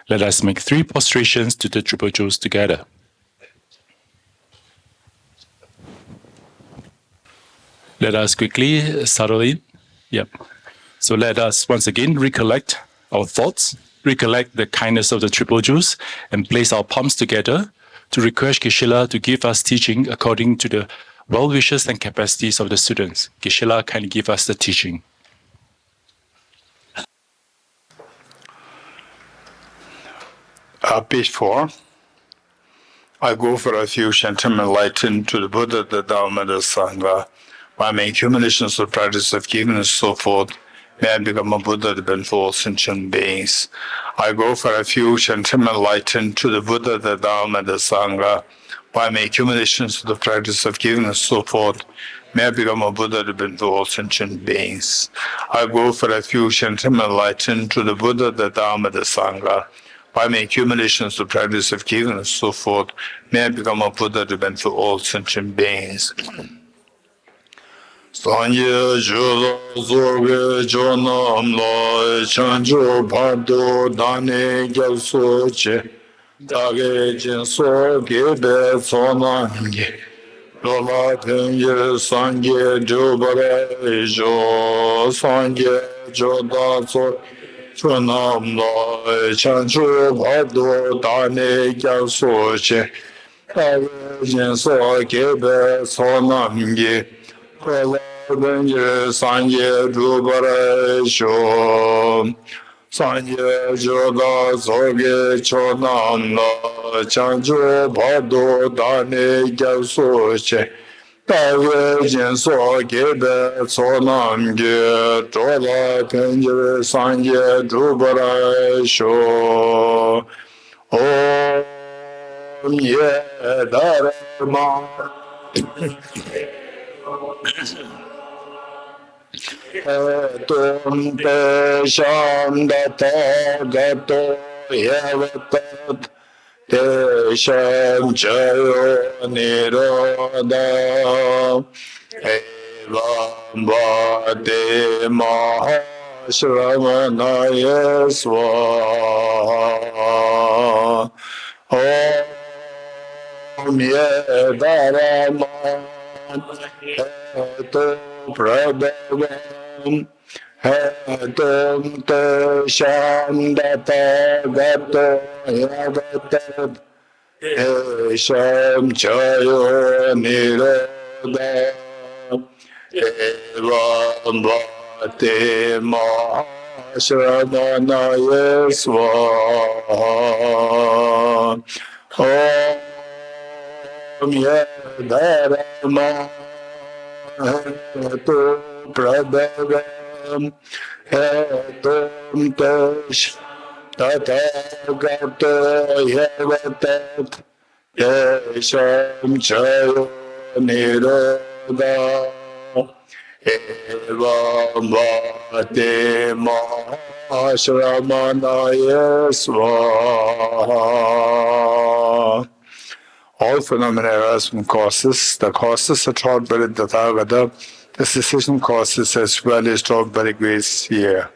Let us make 3 prostrations to the Triple Jewels together. Let us quickly settle in. Yep. So let us once again recollect our thoughts, recollect the kindness of the Triple Jewels, and place our palms together to request Geshe-la to give us teaching according to the well wishes and capacities of the students. Geshe-la, kindly give us the teaching. Page 4. I go for refuge and am enlightened to the Buddha, the Dharma, the Sangha. By my accumulations of practice of giving and so forth, may I become a Buddha to benefit all sentient beings. I go for refuge and am enlightened to the Buddha, the Dharma, the Sangha. By my accumulations of the practice of giving and so forth, may I become a Buddha to benefit all sentient beings. I go for refuge and am enlightened to the Buddha, the Dharma, the Sangha. By my accumulations of practice of giving and so forth, may I become a Buddha to benefit all sentient beings. Sanye Jula Zoge Jonam Lo Chanjo Pardo Dane Gelso Che Dage Jinso Gebe Sonange Lola Penye Sanje Jubare Jo Sanje Joda So Chunam Lo Chanjo Pardo Dane Gelso Che Dage Jinso Gebe Sonange Benje Sanje Jubare Sho Sanje Joda Zoge Chonam La Chanjo Bado Dane Gyaso Che Dage Jinso Gebe Sonam Ge Joda Benje Sanje Jubare Sho Om Ye Dharma Tum te shandata gato yavatat te sham chayo niroda evam vade mahashramanaya swaha Om ye dharma Hetu Prabhavam Hetum Te Shandata Gato Yavatat Esham Chayo Niroda Evam Vate Mahashramanaya Swaha Om Ye Dharma Hetu Prabhavam Hetum Tesh Tathagato Yavatat Yesham Chayo Niroda Evam Vate Mahashramanaya Swaha All phenomena arise from causes. The causes are taught by the Tathagata. The cessation causes as well is taught by the great sphere.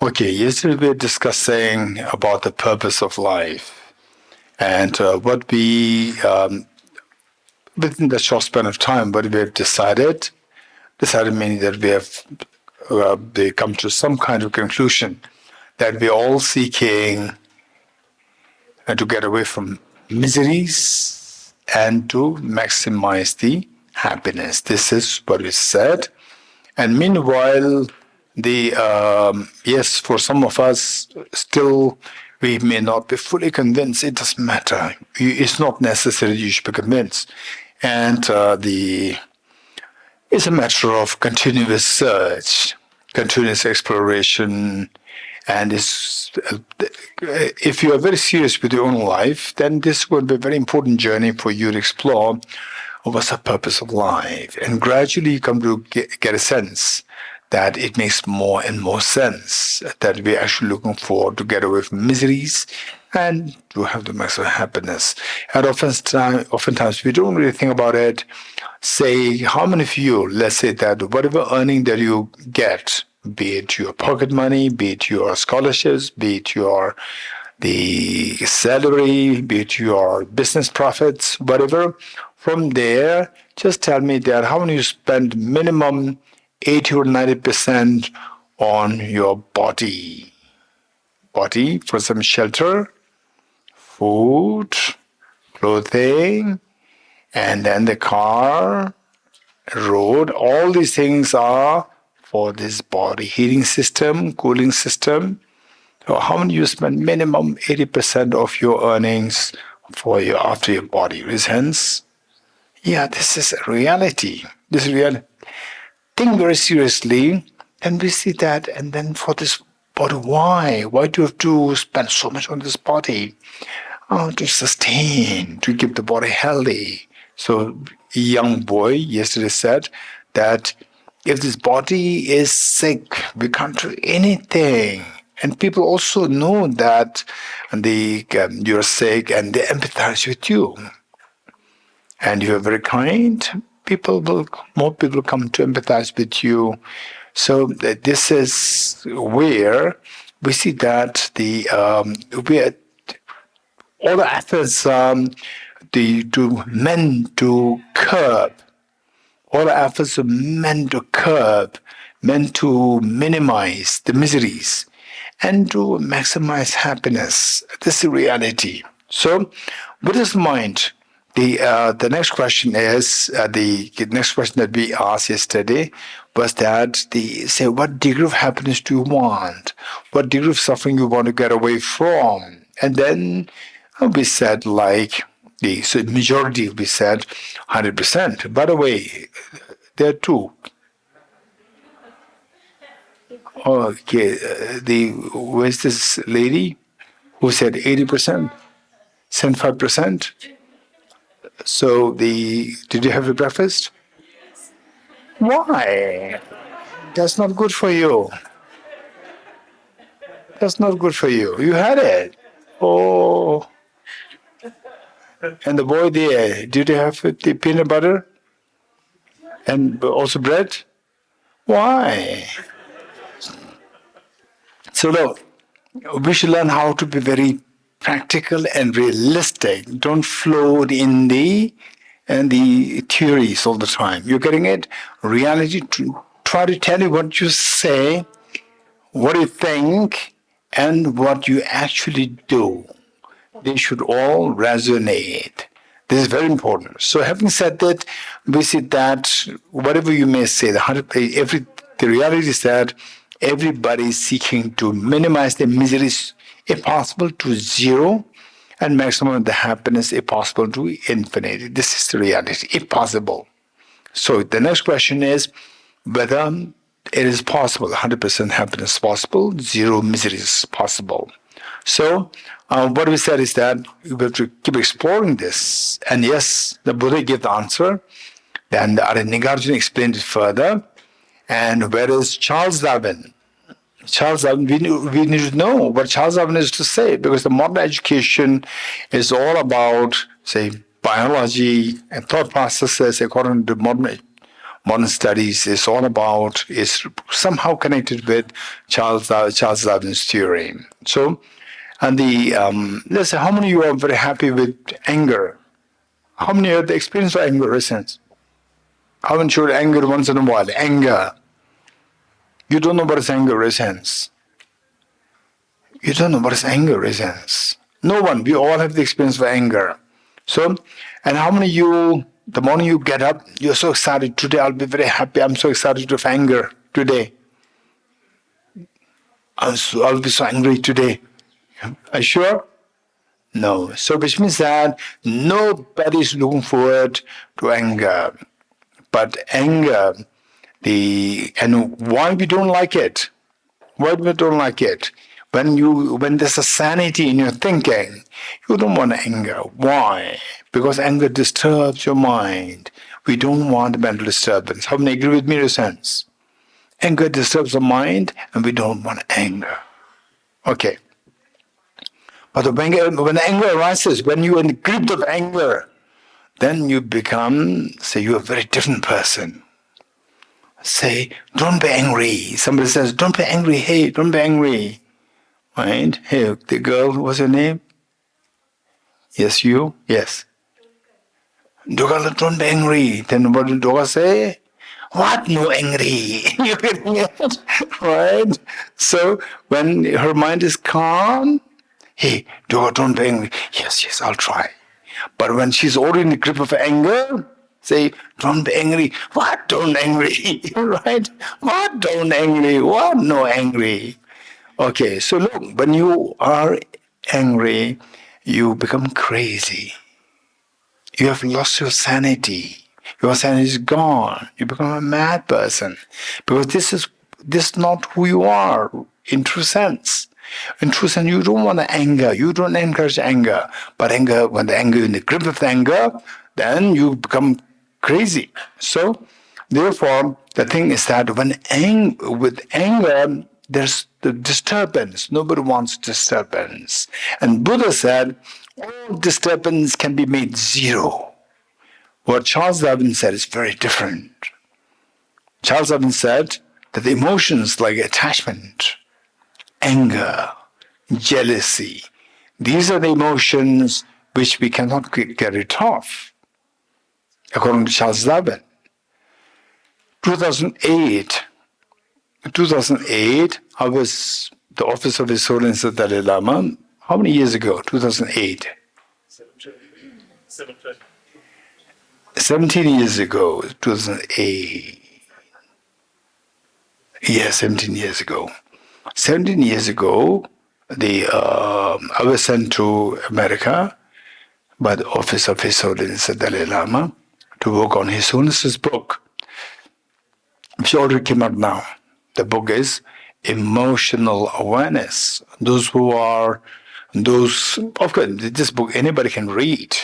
Okay, yesterday we were discussing about the purpose of life and what we, within the short span of time, what we have decided meaning that we have they come to some kind of conclusion that we're all seeking to get away from miseries and to maximize the happiness. This is what we said. And meanwhile, yes, for some of us, still we may not be fully convinced. It doesn't matter. It's not necessary you should be convinced. And it's a matter of continuous search, continuous exploration, and if you are very serious with your own life, then this would be a very important journey for you to explore what's the purpose of life. And gradually you come to get a sense that it makes more and more sense that we're actually looking forward to get away from miseries and to have the maximum happiness. And oftentimes we don't really think about it. Say, how many of you, let's say that whatever earning that you get, be it your pocket money, be it your scholarships, be it your the salary, be it your business profits, whatever, from there, just tell me that how many you spend minimum 80 or 90% on your body. Body for some shelter, food, clothing, and then the car, road, all these things are for this body heating system, cooling system. So how many you spend minimum 80% of your earnings for your after your body reasons? Yeah, this is a reality. This is real. Think very seriously, and we see that, and then for this body, why? Why do you have to spend so much on this body? To sustain, to keep the body healthy. So a young boy yesterday said that if this body is sick, we can't do anything. And people also know that you're sick and they empathize with you. And you're very kind, more people come to empathize with you. So this is where we see that all the efforts to meant to curb, all the efforts are meant to curb, meant to minimize the miseries and to maximize happiness. This is reality. So, with this in mind, the next question is the next question that we asked yesterday was that say what degree of happiness do you want? What degree of suffering you want to get away from? And then we said so majority we said 100%. By the way, there are two. Okay, where's this lady who said 80%, 75%? So did you have your breakfast? Why? That's not good for you. That's not good for you. You had it. Oh. And the boy there, did you have the peanut butter? And also bread? Why? So look, we should learn how to be very practical and realistic. Don't float in the theories all the time. You're getting it? Reality, try to tell you what you say, what you think, and what you actually do. They should all resonate. This is very important. So having said that, we see that whatever you may say, the reality is that everybody is seeking to minimize the miseries, if possible, to zero, and maximum the happiness, if possible, to infinity. This is the reality, if possible. So the next question is whether it is possible, 100% happiness possible, zero misery is possible. So what we said is that we have to keep exploring this. And yes, the Buddha gave the answer. Then the Nagarjuna explained it further. And where is Charles Darwin? Charles Darwin, we need to know what Charles Darwin is to say, because the modern education is all about, say, biology and thought processes according to modern studies is somehow connected with Charles Darwin's theory. So, and let's say, how many of you are very happy with anger? How many have the experience of anger recent? How many should anger once in a while? Anger. You don't know what is anger essence. You don't know what is anger essence. No one. We all have the experience of anger. So, and how many of you, the morning you get up, you're so excited, today I'll be very happy, I'm so excited with anger today. I'll be so angry today. Are you sure? No. So which means that nobody is looking forward to anger. But anger, and why we don't like it? Why we don't like it? When there's a sanity in your thinking, you don't want anger. Why? Because anger disturbs your mind. We don't want mental disturbance. How many agree with me in a sense? Anger disturbs the mind, and we don't want anger. Okay. But when anger arises, when you're in the grip of anger, then you become, say, you're a very different person. Say, don't be angry. Somebody says, don't be angry. Hey, don't be angry. Right? Hey, the girl, what's your name? Yes, you? Yes. Doga, don't be angry. Then what did Doga say? What? No angry. You getting it? Right? So when her mind is calm, hey, Doga, don't be angry. Yes, yes, I'll try. But when she's already in the grip of anger, say, don't be angry. What? Don't angry. Right? What? Don't angry. What? No angry. Okay, so look, when you are angry, you become crazy. You have lost your sanity. Your sanity is gone. You become a mad person. Because this is not who you are in true sense. In true sense, you don't want anger. You don't encourage anger. But anger, when the anger is in the grip of the anger, then you become crazy. So, therefore, the thing is that with anger, there's the disturbance. Nobody wants disturbance. And Buddha said, all disturbance can be made zero. What Charles Darwin said is very different. Charles Darwin said that the emotions like attachment, anger, jealousy, these are the emotions which we cannot get rid of. According to Charles Darwin, 2008, I was the office of His Holiness the Dalai Lama. How many years ago? 2008. 17 years ago, 2008. Yeah, 17 years ago. 17 years ago, I was sent to America by the office of His Holiness the Dalai Lama to work on His Holiness's book, which already came out now. The book is Emotional Awareness. Of course, this book anybody can read.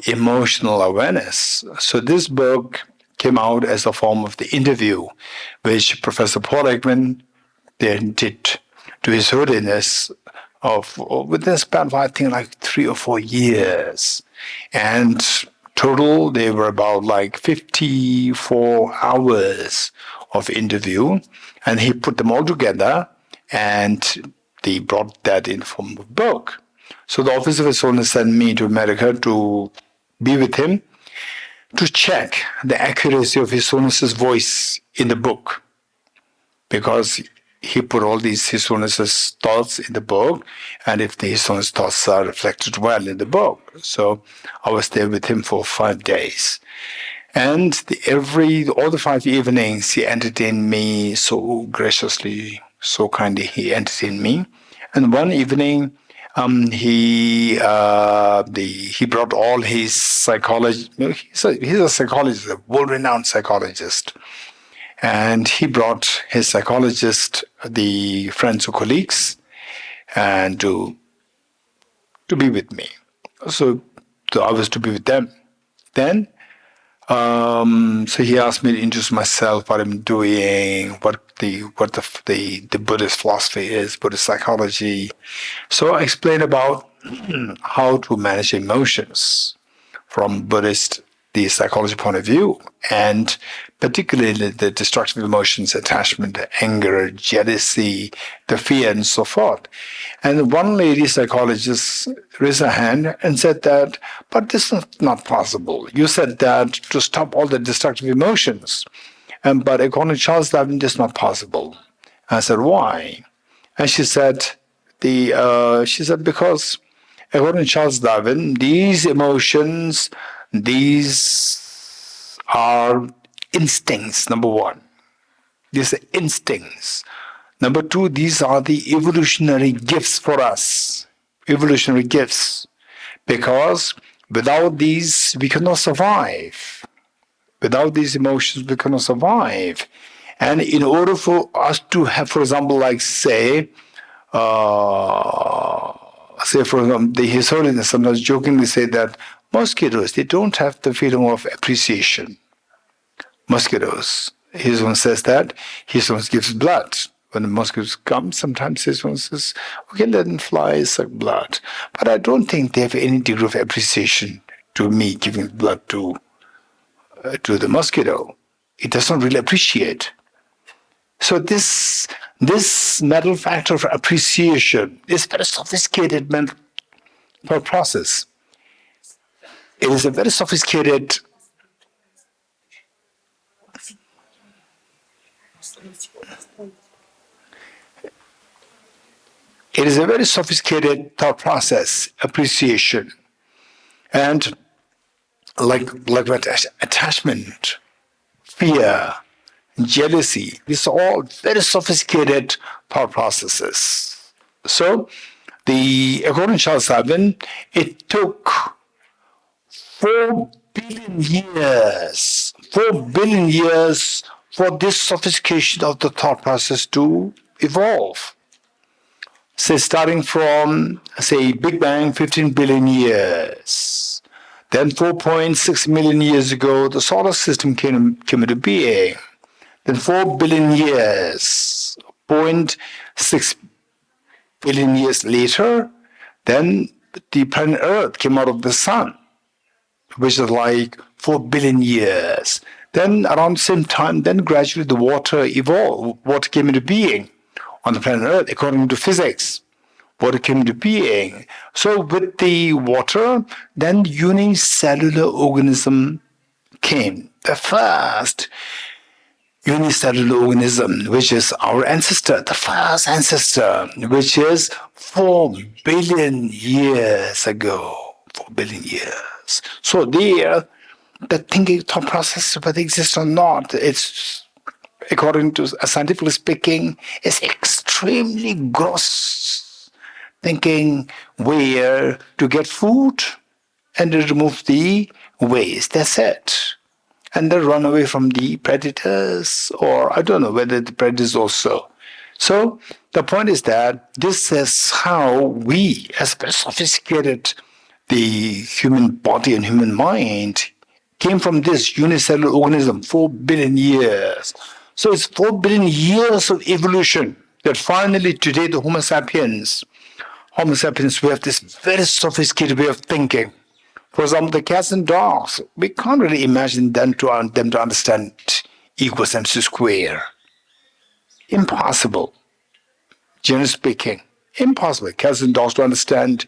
Emotional awareness. So this book came out as a form of the interview which Professor Paul Ekman then did to His Holiness within a span of I think like 3 or 4 years. And total they were about like 54 hours of interview, and he put them all together and they brought that in form of book. So the Office of His Holiness sent me to America to be with him to check the accuracy of His Holiness's voice in the book, because he put all these His Holiness's thoughts in the book, and if the His Holiness's thoughts are reflected well in the book. So I was there with him for 5 days. And all the 5 evenings, he entertained me so graciously, so kindly. He entertained me. And one evening, he brought all his psychology. He's a psychologist, a world-renowned psychologist, and he brought his psychologist, the friends or colleagues, and to be with me. So I was to be with them. Then. So he asked me to introduce myself, what I'm doing, what the Buddhist philosophy is, Buddhist psychology. So I explained about how to manage emotions from the psychology point of view, and particularly the destructive emotions, attachment, anger, jealousy, the fear, and so forth. And one lady psychologist raised her hand and said that, but this is not possible. You said that to stop all the destructive emotions. But according to Charles Darwin, this is not possible. I said, why? And she said, because according to Charles Darwin, these emotions, these are instincts, number one. These are instincts. Number two, these are the evolutionary gifts for us. Evolutionary gifts. Because without these, we cannot survive. Without these emotions, we cannot survive. And in order for us to have, for example, like say for example, His Holiness sometimes jokingly say that mosquitoes, they don't have the feeling of appreciation. Mosquitoes. His one says that. His one gives blood. When the mosquitoes come, sometimes his one says, okay, let them fly, suck blood. But I don't think they have any degree of appreciation to me giving blood to the mosquito. It does not really appreciate. So this mental factor of appreciation is very sophisticated mental process. It is a very sophisticated thought process, appreciation. And like attachment, fear, jealousy, these are all very sophisticated thought processes. So according to Charles Darwin, it took 4 billion years, 4 billion years for this sophistication of the thought process to evolve. Say, starting from, say, Big Bang, 15 billion years. Then 4.6 million years ago, the solar system came into being. Then 4 billion years, 0.6 billion years later, then the planet Earth came out of the sun, which is like 4 billion years. Then around the same time, then gradually the water evolved. Water came into being on the planet Earth, according to physics. Water came into being. So with the water, then unicellular organism came. The first unicellular organism, which is our ancestor, the first ancestor, which is 4 billion years ago. 4 billion years. So there, the thinking thought process, whether it exists or not, it's, according to scientifically speaking, is extremely gross thinking where to get food and to remove the waste. That's it. And then run away from the predators, or I don't know whether the predators also. So the point is that this is how we, as very sophisticated, the human body and human mind came from this unicellular organism 4 billion years. So it's 4 billion years of evolution that finally today the Homo sapiens, we have this very sophisticated way of thinking. For example, the cats and dogs, we can't really imagine them to understand E equals MC square. Impossible. Generally speaking, impossible. Cats and dogs to understand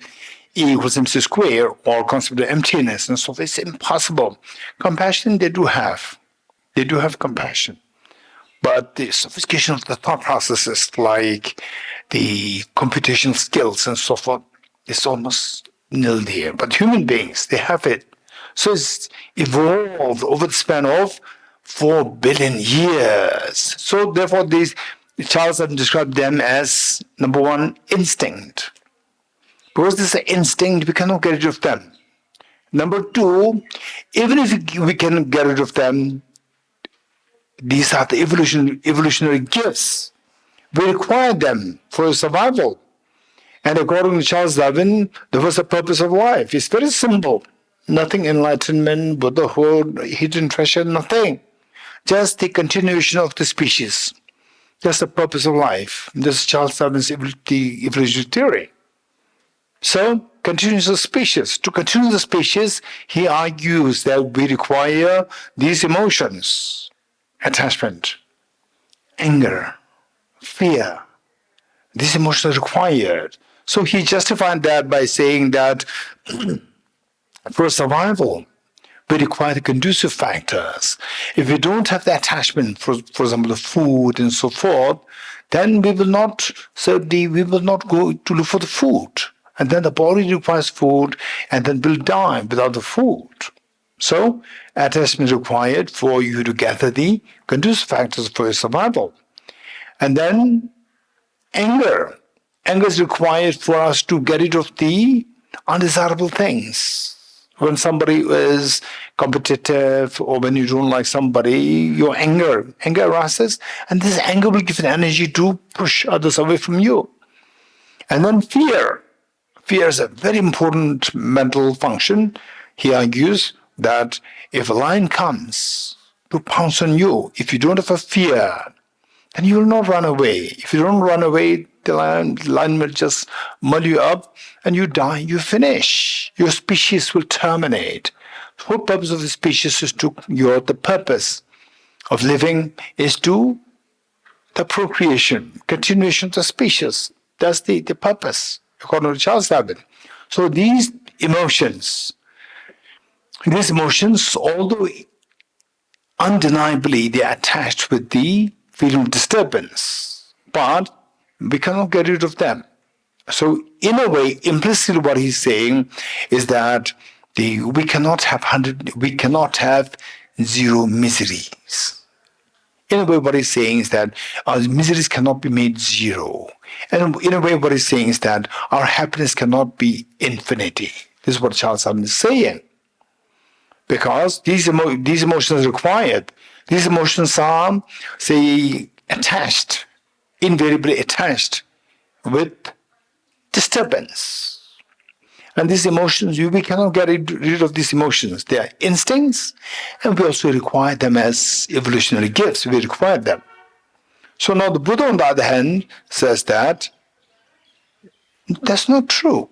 E equals MC square or concept of emptiness and so forth. It's impossible. Compassion, they do have. They do have compassion. But the sophistication of the thought processes, like the computational skills and so forth, is almost nil there. But human beings, they have it. So it's evolved over the span of 4 billion years. So therefore, Charles has described them as, number one, instinct. Because this is an instinct, we cannot get rid of them. Number two, even if we can get rid of them, these are the evolutionary gifts. We require them for survival. And according to Charles Darwin, that was the purpose of life. It's very simple. Nothing enlightenment, Buddhahood, hidden treasure, nothing. Just the continuation of the species. That's the purpose of life. This is Charles Darwin's evolutionary theory. So, continues the species. To continue the species, he argues that we require these emotions. Attachment, anger, fear. These emotions are required. So he justified that by saying that for survival, we require the conducive factors. If we don't have the attachment, for example, the food and so forth, then we will not go to look for the food. And then the body requires food, and then will die without the food. So, attachment is required for you to gather the conducive factors for your survival. And then anger. Anger is required for us to get rid of the undesirable things. When somebody is competitive or when you don't like somebody, your anger arises, and this anger will give an energy to push others away from you. And then fear. Fear is a very important mental function. He argues that if a lion comes to pounce on you. If you don't have a fear, then you will not run away. If you don't run away, the lion will just mull you up and you die, you finish. Your species will terminate. The whole purpose of the species is the purpose of living is to the procreation, continuation of the species. That's the purpose, according to Charles Darwin. So these emotions, although undeniably they are attached with the feeling of disturbance, but we cannot get rid of them. So in a way, implicitly what he's saying is that we cannot have zero miseries. In a way, what he's saying is that our miseries cannot be made zero. And in a way, what he's saying is that our happiness cannot be infinity. This is what Charles Darwin is saying. Because these emotions are required. These emotions are, say, attached, invariably attached with disturbance. And these emotions, we cannot get rid of these emotions. They are instincts, and we also require them as evolutionary gifts. We require them. So now the Buddha, on the other hand, says that that's not true.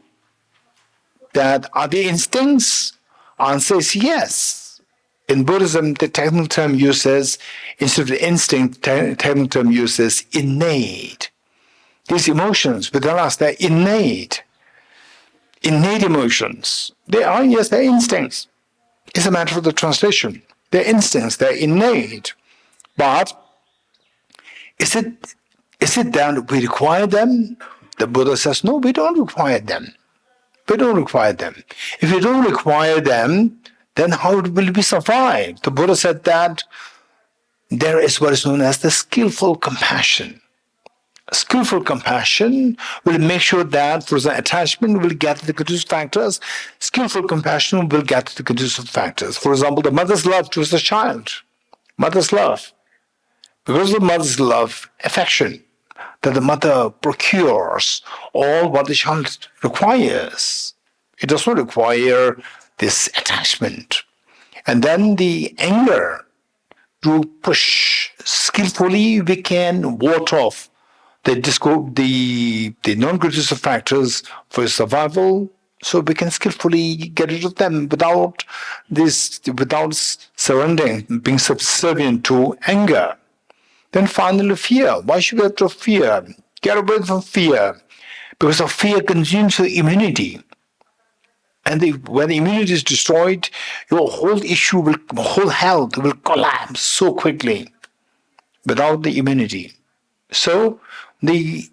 That are they instincts? Answer is yes. In Buddhism, the technical term uses, instead of instinct, technical term uses innate. These emotions within us, they're innate. Innate emotions. They are, yes, they're instincts. It's a matter of the translation. They're instincts, they're innate. But is it that we require them? The Buddha says, no, we don't require them. We don't require them. If we don't require them, then how will we survive? The Buddha said that there is what is known as the skillful compassion. Skillful compassion will make sure that, for example, attachment will get to the conducive factors. Skillful compassion will get to the conducive factors. For example, the mother's love towards the child. Mother's love. Because of the mother's love, affection, that the mother procures all what the child requires. It does not require this attachment. And then the anger to push. Skillfully, we can ward off the non-conducive factors for survival, so we can skillfully get rid of them without surrendering, being subservient to anger. Then finally, fear. Why should we have to fear? Get away from fear, because of fear consumes your immunity. And when the immunity is destroyed, your whole health will collapse so quickly without the immunity. So the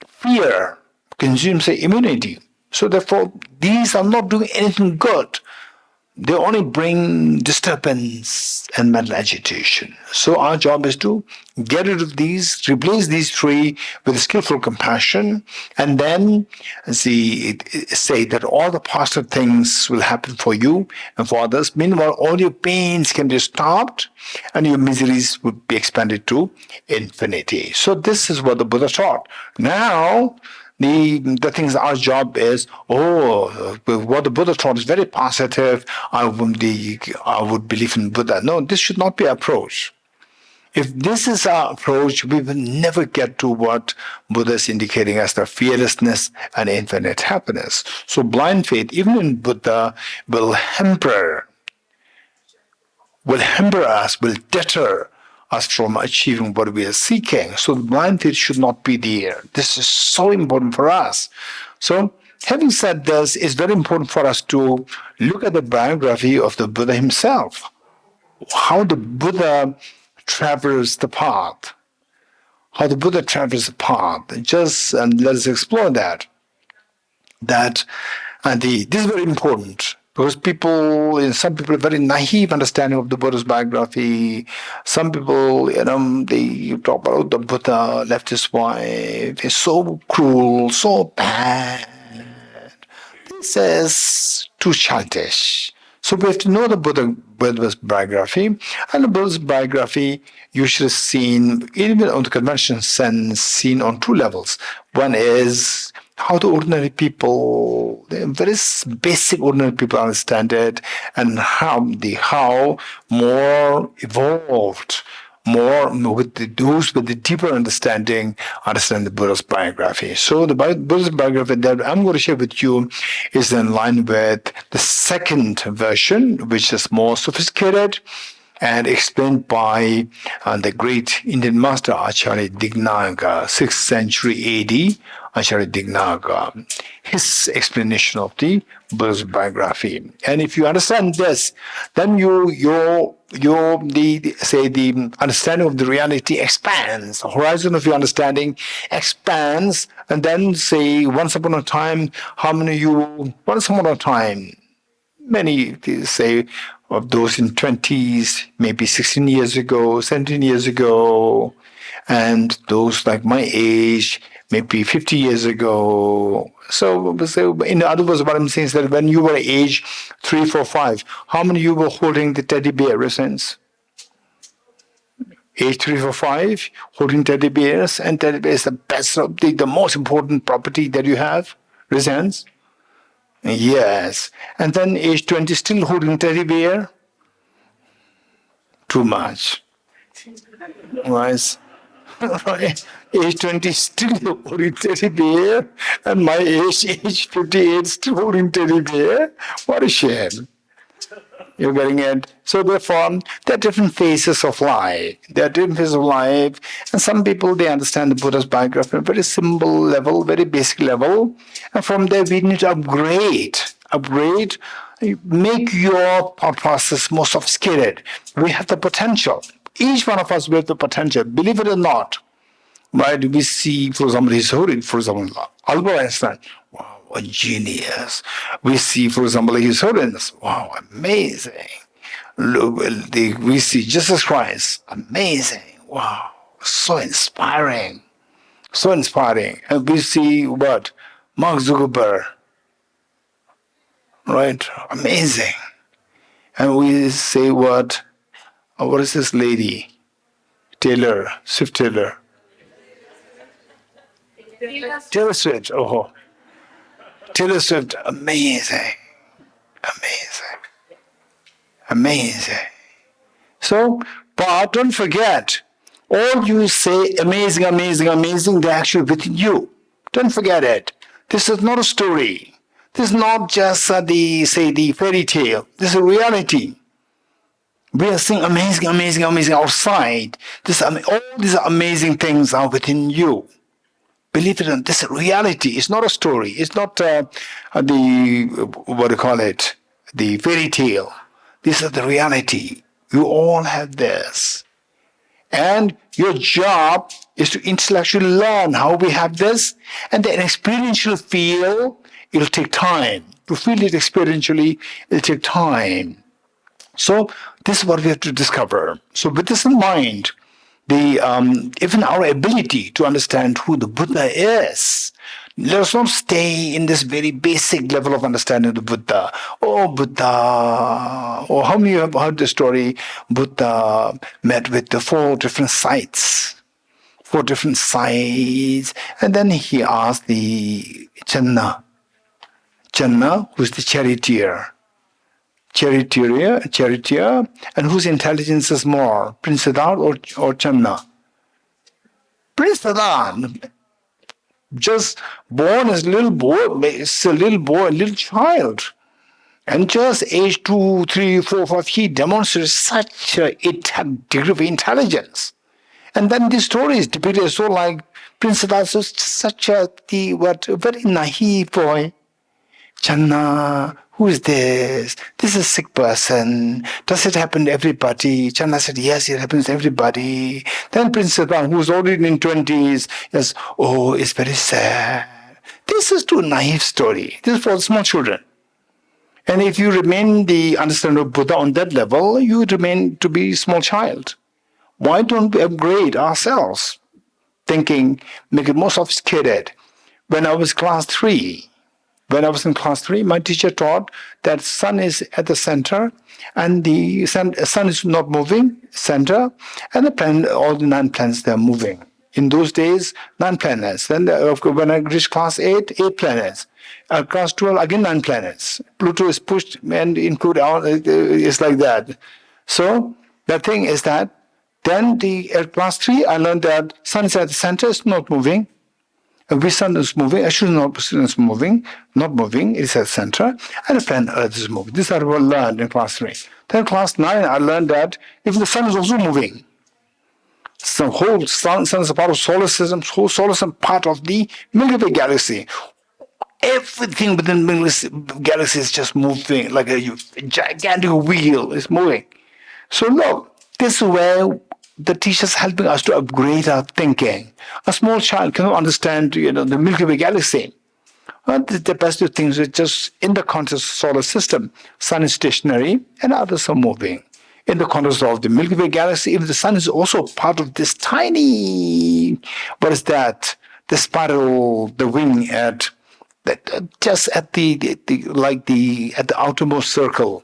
fear consumes the immunity. So therefore, these are not doing anything good. They only bring disturbance and mental agitation. So our job is to get rid of these, replace these three with skillful compassion, and then say that all the positive things will happen for you and for others. Meanwhile, all your pains can be stopped and your miseries would be expanded to infinity. So this is what the Buddha taught. Now, the things our job is, what the Buddha taught is very positive. I would believe in Buddha. No, this should not be our approach. If this is our approach, we will never get to what Buddha is indicating as the fearlessness and infinite happiness. So blind faith, even in Buddha, will hamper us, will deter us from achieving what we are seeking. So the blind faith should not be there. This is so important for us. So having said this, it's very important for us to look at the biography of the Buddha himself. How the Buddha traversed the path. How the Buddha traversed the path. And let us explore that. This is very important. Because some people have very naive understanding of the Buddha's biography. Some people, they talk about the Buddha left his wife. He's so cruel, so bad. This is too childish. So we have to know the Buddha's biography. And the Buddha's biography usually is seen, even on the conventional sense, seen on two levels. One is how the ordinary people, the very basic ordinary people understand it, and how more evolved, more with those with the deeper understand the Buddha's biography. So the Buddha's biography that I'm going to share with you is in line with the second version, which is more sophisticated and explained by the great Indian master Acharya Dignaga, 6th century AD, Acharya Dignaga. His explanation of the Buddha's biography. And if you understand this, then the understanding of the reality expands. The horizon of your understanding expands, and then say once upon a time, many say of those in 20s, maybe 16 years ago, 17 years ago, and those like my age, maybe 50 years ago. So in other words, what I'm saying is that when you were age 3, 4, 5, how many of you were holding the teddy bear ever since? Age 3, 4, 5, holding teddy bears, and teddy bear is the best, the most important property that you have, resents. Yes. And then age 20 still holding teddy bear? Too much. Right? Age 20 still holding teddy bear, and my age 58 still holding teddy bear. What a shame. You're getting it? So therefore, there are different phases of life. And some people, they understand the Buddha's biography on a very simple level, very basic level. And from there, we need to upgrade, make your process more sophisticated. We have the potential. Each one of us, we have the potential, believe it or not. Right? We see, for example, Albert Einstein. Wow, a genius. We see, for example, His Holiness. Wow, amazing. We see Jesus Christ. Amazing. Wow, so inspiring. So inspiring. And we see what? Mark Zuckerberg. Right? Amazing. And we say what is this lady? Swift Taylor. Taylor Swift. Oh, Taylor Swift. Amazing. So, but don't forget, all you say amazing, they're actually within you. Don't forget it. This is not a story. This is not just the fairy tale. This is a reality. We are seeing amazing outside. All these amazing things are within you. Believe it or not, this is reality. It's not a story. It's not the fairy tale. This is the reality. You all have this. And your job is to intellectually learn how we have this, and the experiential feel, it'll take time. To feel it experientially, it'll take time. So this is what we have to discover. So with this in mind, even our ability to understand who the Buddha is, let us not stay in this very basic level of understanding of the Buddha. Oh, Buddha. Or how many have heard the story? Buddha met with the 4 different sites. 4 different sites. And then he asked the Channa, who's the charioteer, and whose intelligence is more, Prince Siddhartha or Channa? Prince Siddhartha, just born as a little child. And just age 2, 3, 4, 5, he demonstrated such a degree of intelligence. And then the story is depicted so like Prince Siddhartha was such a very naive boy. Channa, who is this? This is a sick person. Does it happen to everybody? Channa said, yes, it happens to everybody. Then Prince Siddhartha, who's already in 20s, yes, oh, it's very sad. This is too naive story. This is for small children. And if you remain the understanding of Buddha on that level, you remain to be a small child. Why don't we upgrade ourselves? Thinking, make it more sophisticated. When I was in class 3, my teacher taught that sun is at the center, and the sun is not moving, center, and all the 9 planets, they are moving. In those days, 9 planets. Then when I reached class 8, 8 planets. Class 12, again 9 planets. Pluto is pushed and include all, it's like that. So the thing is that then at class 3, I learned that sun is at the center, it's not moving. The sun is moving, actually sun is moving, not moving, it's at the center, and the planet Earth is moving. This I learned in class 3. Then class 9, I learned that if the sun is also moving, the whole sun is a part of solar system, whole solar system part of the Milky Way galaxy. Everything within the Milky Way galaxy is just moving like a gigantic wheel is moving. So look, this is where the teachers helping us to upgrade our thinking. A small child cannot understand, the Milky Way galaxy. Well, the best of things is just in the context of solar system. Sun is stationary and others are moving. In the context of the Milky Way galaxy, if the sun is also part of this tiny, what is that? The spiral, the wing at just at the outermost circle.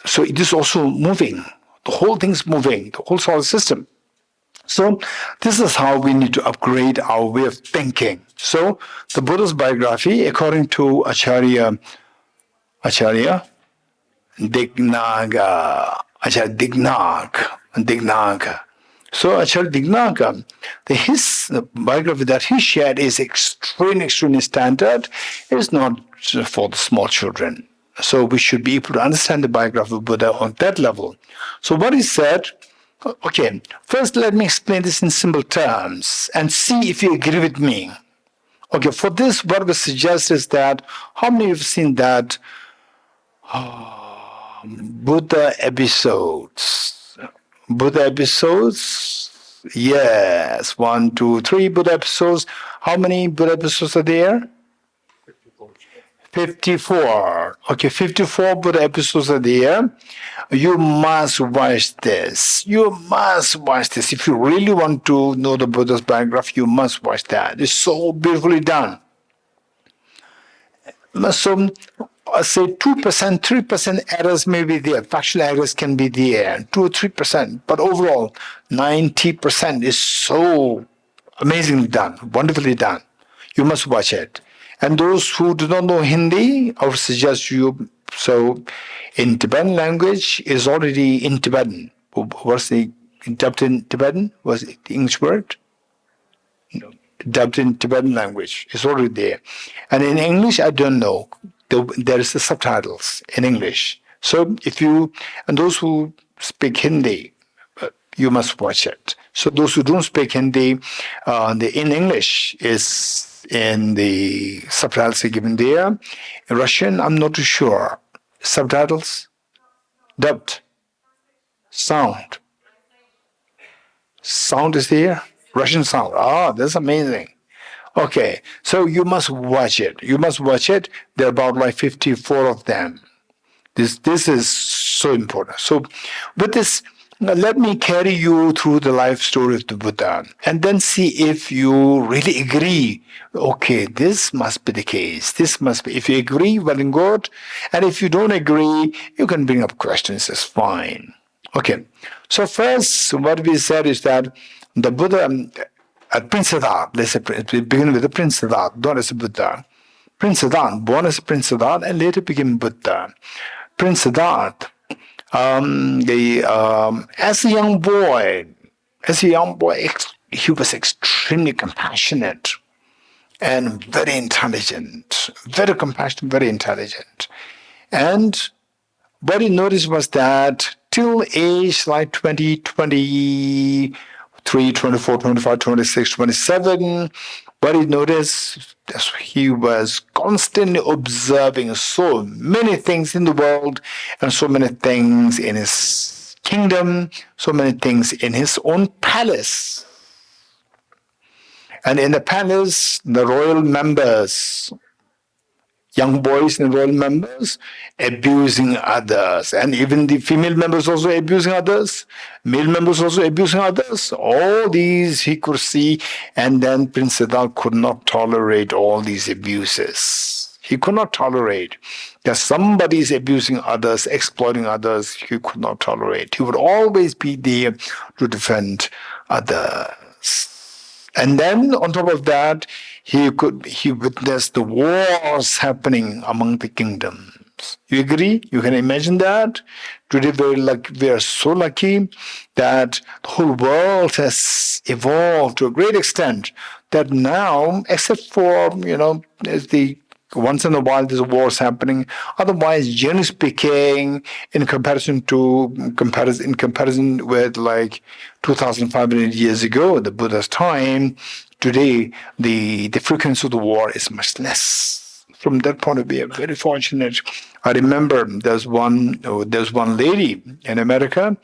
So it is also moving. The whole thing's moving, the whole solar system. So this is how we need to upgrade our way of thinking. So the Buddha's biography, according to Acharya Dignaga. So Acharya Dignaga, his biography that he shared is extremely standard. It's not for the small children. So we should be able to understand the biography of Buddha on that level. So what he said, okay, first let me explain this in simple terms and see if you agree with me. Okay, for this, what we suggest is that, how many of you have seen that Buddha episodes? Buddha episodes? Yes, 1, 2, 3 Buddha episodes. How many Buddha episodes are there? 54. Okay, 54 Buddha episodes are there. You must watch this. You must watch this. If you really want to know the Buddha's biography, you must watch that. It's so beautifully done. So, say 2%, 3% errors may be there. Factual errors can be there, 2 or 3%. But overall, 90% is so amazingly done, wonderfully done. You must watch it. And those who do not know Hindi, I would suggest you, so in Tibetan language is already in Tibetan. What's the dubbed in Tibetan? Was it the English word? No. Dubbed in Tibetan language. It's already there. And in English, I don't know. There is the subtitles in English. So and those who speak Hindi, you must watch it. So those who don't speak Hindi, in English is in the subtitles are given there. In Russian, I'm not too sure. Subtitles? Dubbed. Sound. Sound is there? Russian sound. That's amazing. Okay, so you must watch it. You must watch it. There are about like 54 of them. This is so important. So with this, let me carry you through the life story of the Buddha and then see if you really agree. Okay, this must be the case. This must be. If you agree, well and good. And if you don't agree, you can bring up questions. It's fine. Okay. So first, what we said is that the Buddha, Prince Siddhartha, let's say, we begin with the Prince Siddhartha, not as a Buddha. Prince Siddhartha, born as Prince Siddhartha and later became Buddha. Prince Siddhartha, as a young boy, he was extremely compassionate and very intelligent, very compassionate, very intelligent. And what he noticed was that till age like 20, 23, 24, 25, 26, 27, what he noticed is he was constantly observing so many things in the world and so many things in his kingdom, so many things in his own palace. And in the palace, the royal members, young boys and royal members, abusing others. And even the female members also abusing others, male members also abusing others. All these he could see, and then Prince Siddhartha could not tolerate all these abuses. He could not tolerate that somebody is abusing others, exploiting others. He could not tolerate. He would always be there to defend others. And then on top of that, he witnessed the wars happening among the kingdoms. You agree? You can imagine that? Today we are so lucky that the whole world has evolved to a great extent that now, except for, as the once in a while there's wars happening. Otherwise, generally speaking, in comparison with like 2,500 years ago, the Buddha's time, today the frequency of the war is much less. From that point of view, I'm very fortunate. I remember there's one lady in America,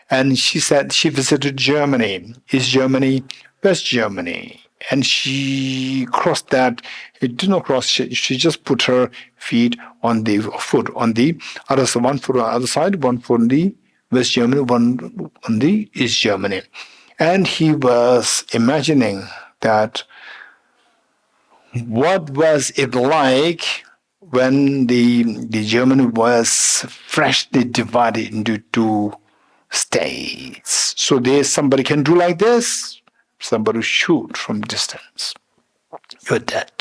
and she said she visited Germany, East Germany, West Germany, and she crossed that. It did not cross. She just put her feet on the foot on the other side, one foot on the other side, one foot on the West Germany, one on the East Germany, and he was imagining that what was it like when the Germany was freshly divided into two states. So there's somebody can do like this, somebody shoot from distance. You're dead.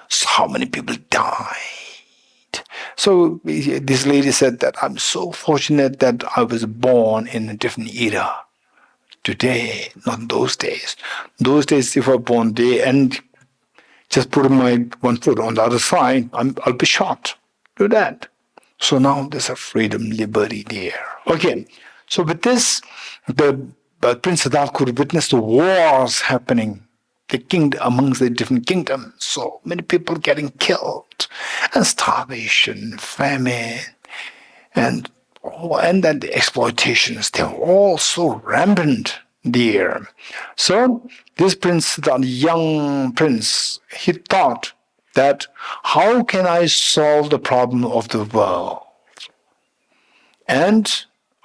So how many people died? So this lady said that I'm so fortunate that I was born in a different era. Today, not those days. Those days, if I were born there and just put my one foot on the other side, I'll be shot. Do that. So now there's a freedom, liberty there. Okay, so with this, the Prince Siddhartha could witness the wars happening, the kingdom amongst the different kingdoms. So many people getting killed, and starvation, famine, and then the exploitations. They're all so rampant there. So this prince, the young prince, he thought that how can I solve the problem of the world? And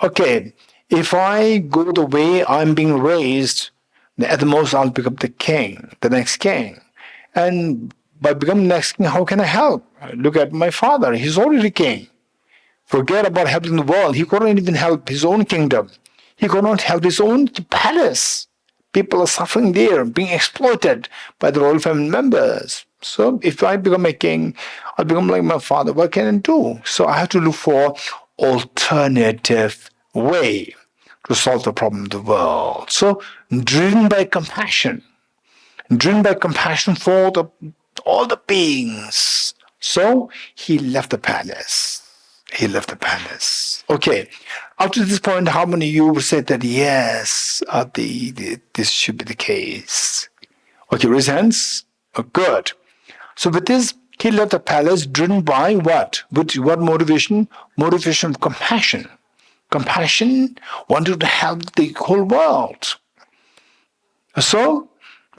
okay, if I go the way I'm being raised, at the most I'll become the king, the next king. And by becoming the next king, how can I help? Look at my father, he's already king. Forget about helping the world. He couldn't even help his own kingdom. He could not help his own palace. People are suffering there, being exploited by the royal family members. So if I become a king, I'll become like my father. What can I do? So I have to look for alternative way to solve the problem of the world. So driven by compassion for all the beings. So he left the palace. Okay. Up to this point, how many of you would say that yes, this should be the case? Okay, raise hands. Oh, good. So with this, he left the palace driven by what? With what motivation? Motivation of compassion. Compassion wanted to help the whole world. So,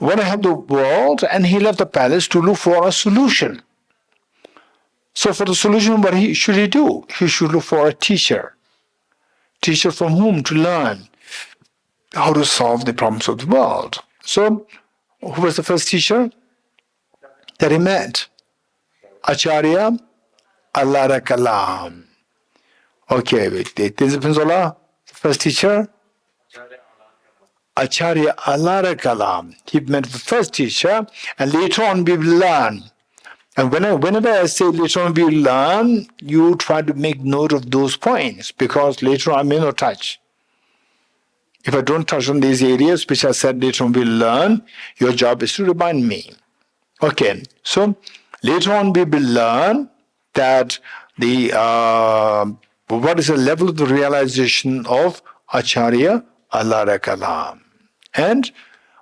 want to help the world, and he left the palace to look for a solution. So for the solution, what should he do? He should look for a teacher. Teacher from whom to learn how to solve the problems of the world. So, who was the first teacher that he met? Acharya Alara Kalam. Okay, this is first teacher. Acharya Alara Kalam. He met the first teacher, and later on we will learn. And whenever I say later on we will learn, you try to make note of those points, because later on I may not touch. If I don't touch on these areas which I said later on we'll learn, your job is to remind me. Okay, so later on we will learn that what is the level of the realization of Acharya Alara Kalam. And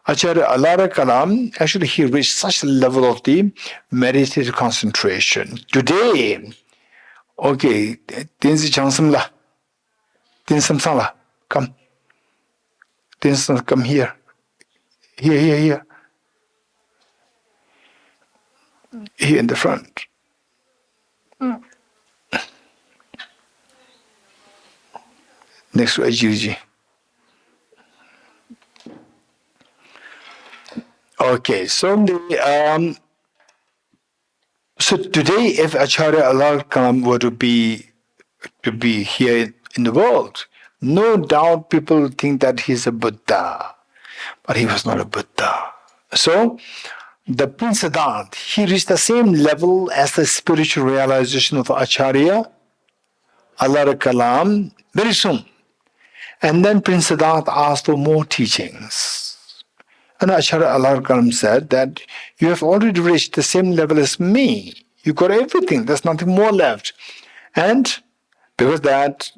Acharya Alara Kalam, actually he reached such a level of the meditative concentration. Today, okay, Tinsi Chansamla, Tinsamsala, come. Tinsam, come here. Here. Here in the front. Next to Ajiji. Okay, so so today, if Acharya Allah were to be here in the world, no doubt people think that he's a Buddha. but he was not a Buddha. So, the Prince Siddhartha, he reached the same level as the spiritual realization of Acharya, Allah Kalam, very soon. And then Prince Siddhartha asked for more teachings. And Acharya Allah Kalam said that you have already reached the same level as me. You got everything, there's nothing more left. And because that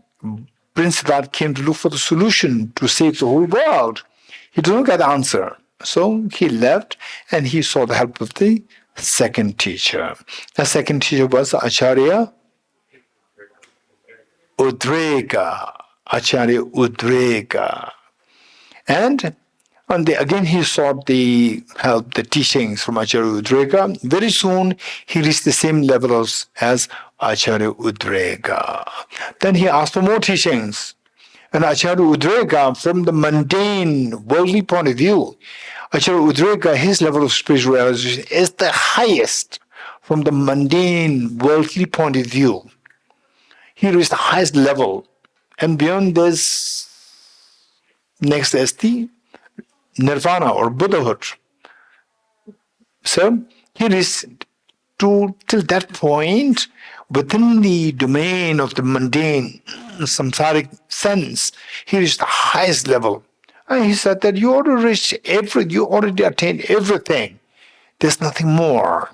Prince Siddhartha came to look for the solution to save the whole world, he didn't get the answer. So he left and he sought the help of the second teacher. The second teacher was Acharya Udrega. Acharya Udrega. And again he sought the help, the teachings from Acharya Udrega. Very soon he reached the same levels as Acharya Udrega. Then he asked for more teachings. And Acharya Udrega, from the mundane, worldly point of view, Acharya Udrega, his level of spiritual realization is the highest from the mundane, worldly point of view. He reached the highest level. And beyond this, next is the nirvana or Buddhahood. So he reached till that point, within the domain of the mundane, samsaric sense, he reached the highest level. And he said that you already attained everything. There's nothing more.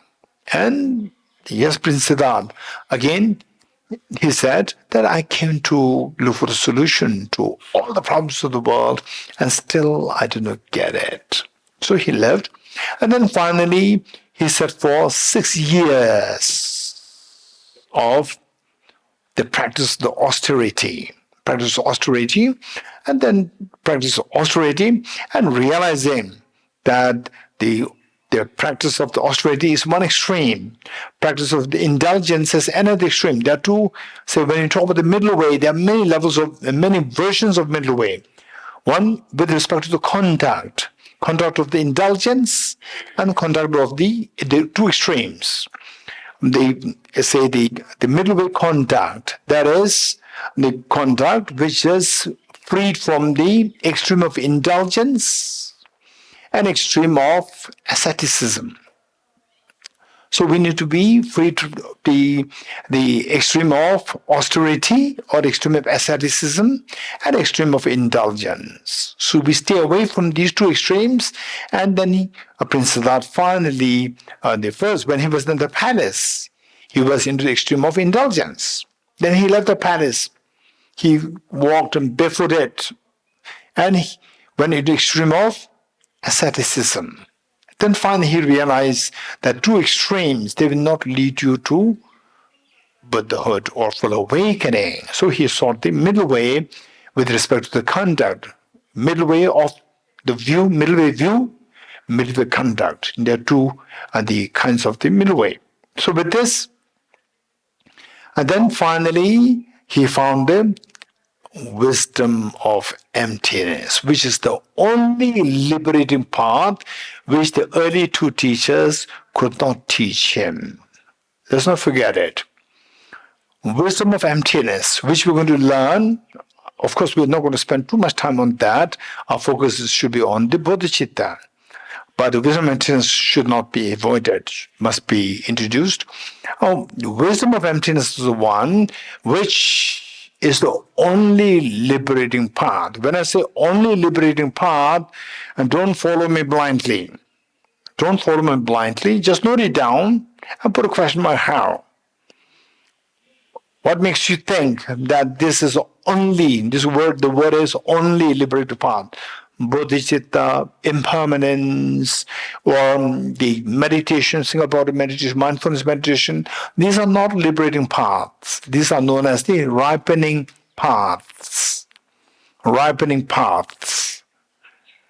And yes, Prince Siddhartha, again, he said that I came to look for a solution to all the problems of the world, and still I did not get it. So he left. And then finally, he set for 6 years of the practice of the austerity. And then practice austerity and realizing that the practice of the austerity is one extreme. Practice of the indulgence is another extreme. There are two. So when you talk about the middle way, there are many versions of middle way. One with respect to the conduct of the indulgence and conduct of the two extremes. The middle way conduct, that is the conduct which is freed from the extreme of indulgence and extreme of asceticism. So we need to be free to the extreme of austerity or extreme of asceticism and extreme of indulgence. So we stay away from these two extremes. And then Prince Siddhartha finally, when he was in the palace, he was into the extreme of indulgence. Then he left the palace. He walked barefooted. And he went into the extreme of asceticism. Then finally he realized that two extremes, they will not lead you to Buddhahood or full awakening. So he sought the middle way with respect to the conduct. Middle way of the view, middle way conduct. There are two the kinds of the middle way. So with this, and then finally he found the wisdom of emptiness, which is the only liberating path which the early two teachers could not teach him. Let's not forget it. Wisdom of emptiness, which we're going to learn. Of course, we're not going to spend too much time on that. Our focus should be on the bodhicitta. But the wisdom of emptiness should not be avoided, must be introduced. The wisdom of emptiness is the one which is the only liberating path. When I say only liberating path, and don't follow me blindly. Don't follow me blindly. Just note it down and put a question mark how. What makes you think that the word is only liberating path? Bodhicitta, impermanence, or the meditation, Singapore meditation, mindfulness meditation, these are not liberating paths. These are known as the ripening paths.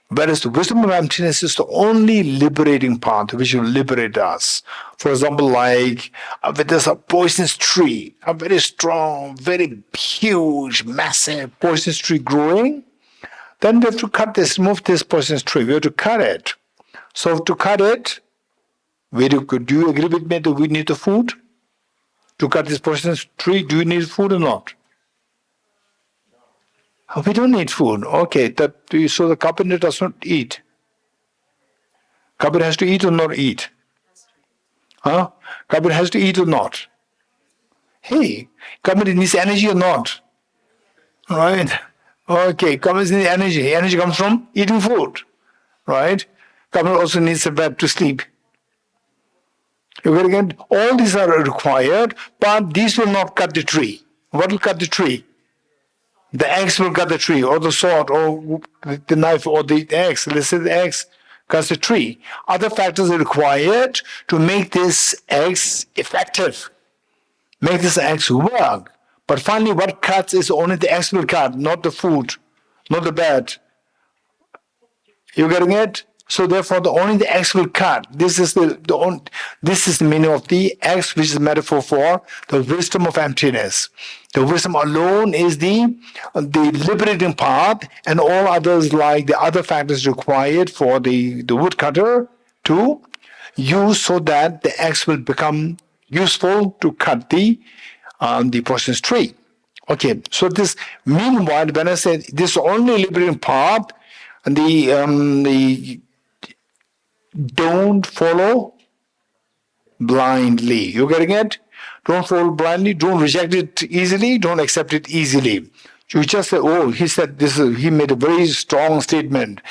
Whereas the wisdom of emptiness is the only liberating path which will liberate us. For example, like if there's a poisonous tree, a very strong, very huge, massive poisonous tree growing, then we have to remove this poisonous tree. We have to cut it. So to cut it, do you agree with me that we need the food? To cut this poisonous tree, do you need food or not? We don't need food. Okay, so the carpenter does not eat. Carpenter has to eat or not eat? Huh? Carpenter has to eat or not? Hey, carpenter needs energy or not? Right? Okay, carpenter needs energy. Energy comes from eating food. Right? Carpenter also needs a bed to sleep. You get all these are required, but these will not cut the tree. What will cut the tree? The axe will cut the tree, or the sword, or the knife, or the axe. Let's say the axe cuts the tree. Other factors are required to make this axe effective, make this axe work. But finally, what cuts is only the axe will cut, not the food, not the bed. You getting it? So therefore, only the axe will cut. This is this is the meaning of the axe, which is a metaphor for the wisdom of emptiness. The wisdom alone is the liberating part, and all others, like the other factors required for the woodcutter to use, so that the axe will become useful to cut the poisonous tree. Okay, so this meanwhile, when I said this only liberating part, the don't follow blindly. You getting it? Don't follow blindly. Don't reject it easily. Don't accept it easily. You just say, "Oh, he said this." He made a very strong statement.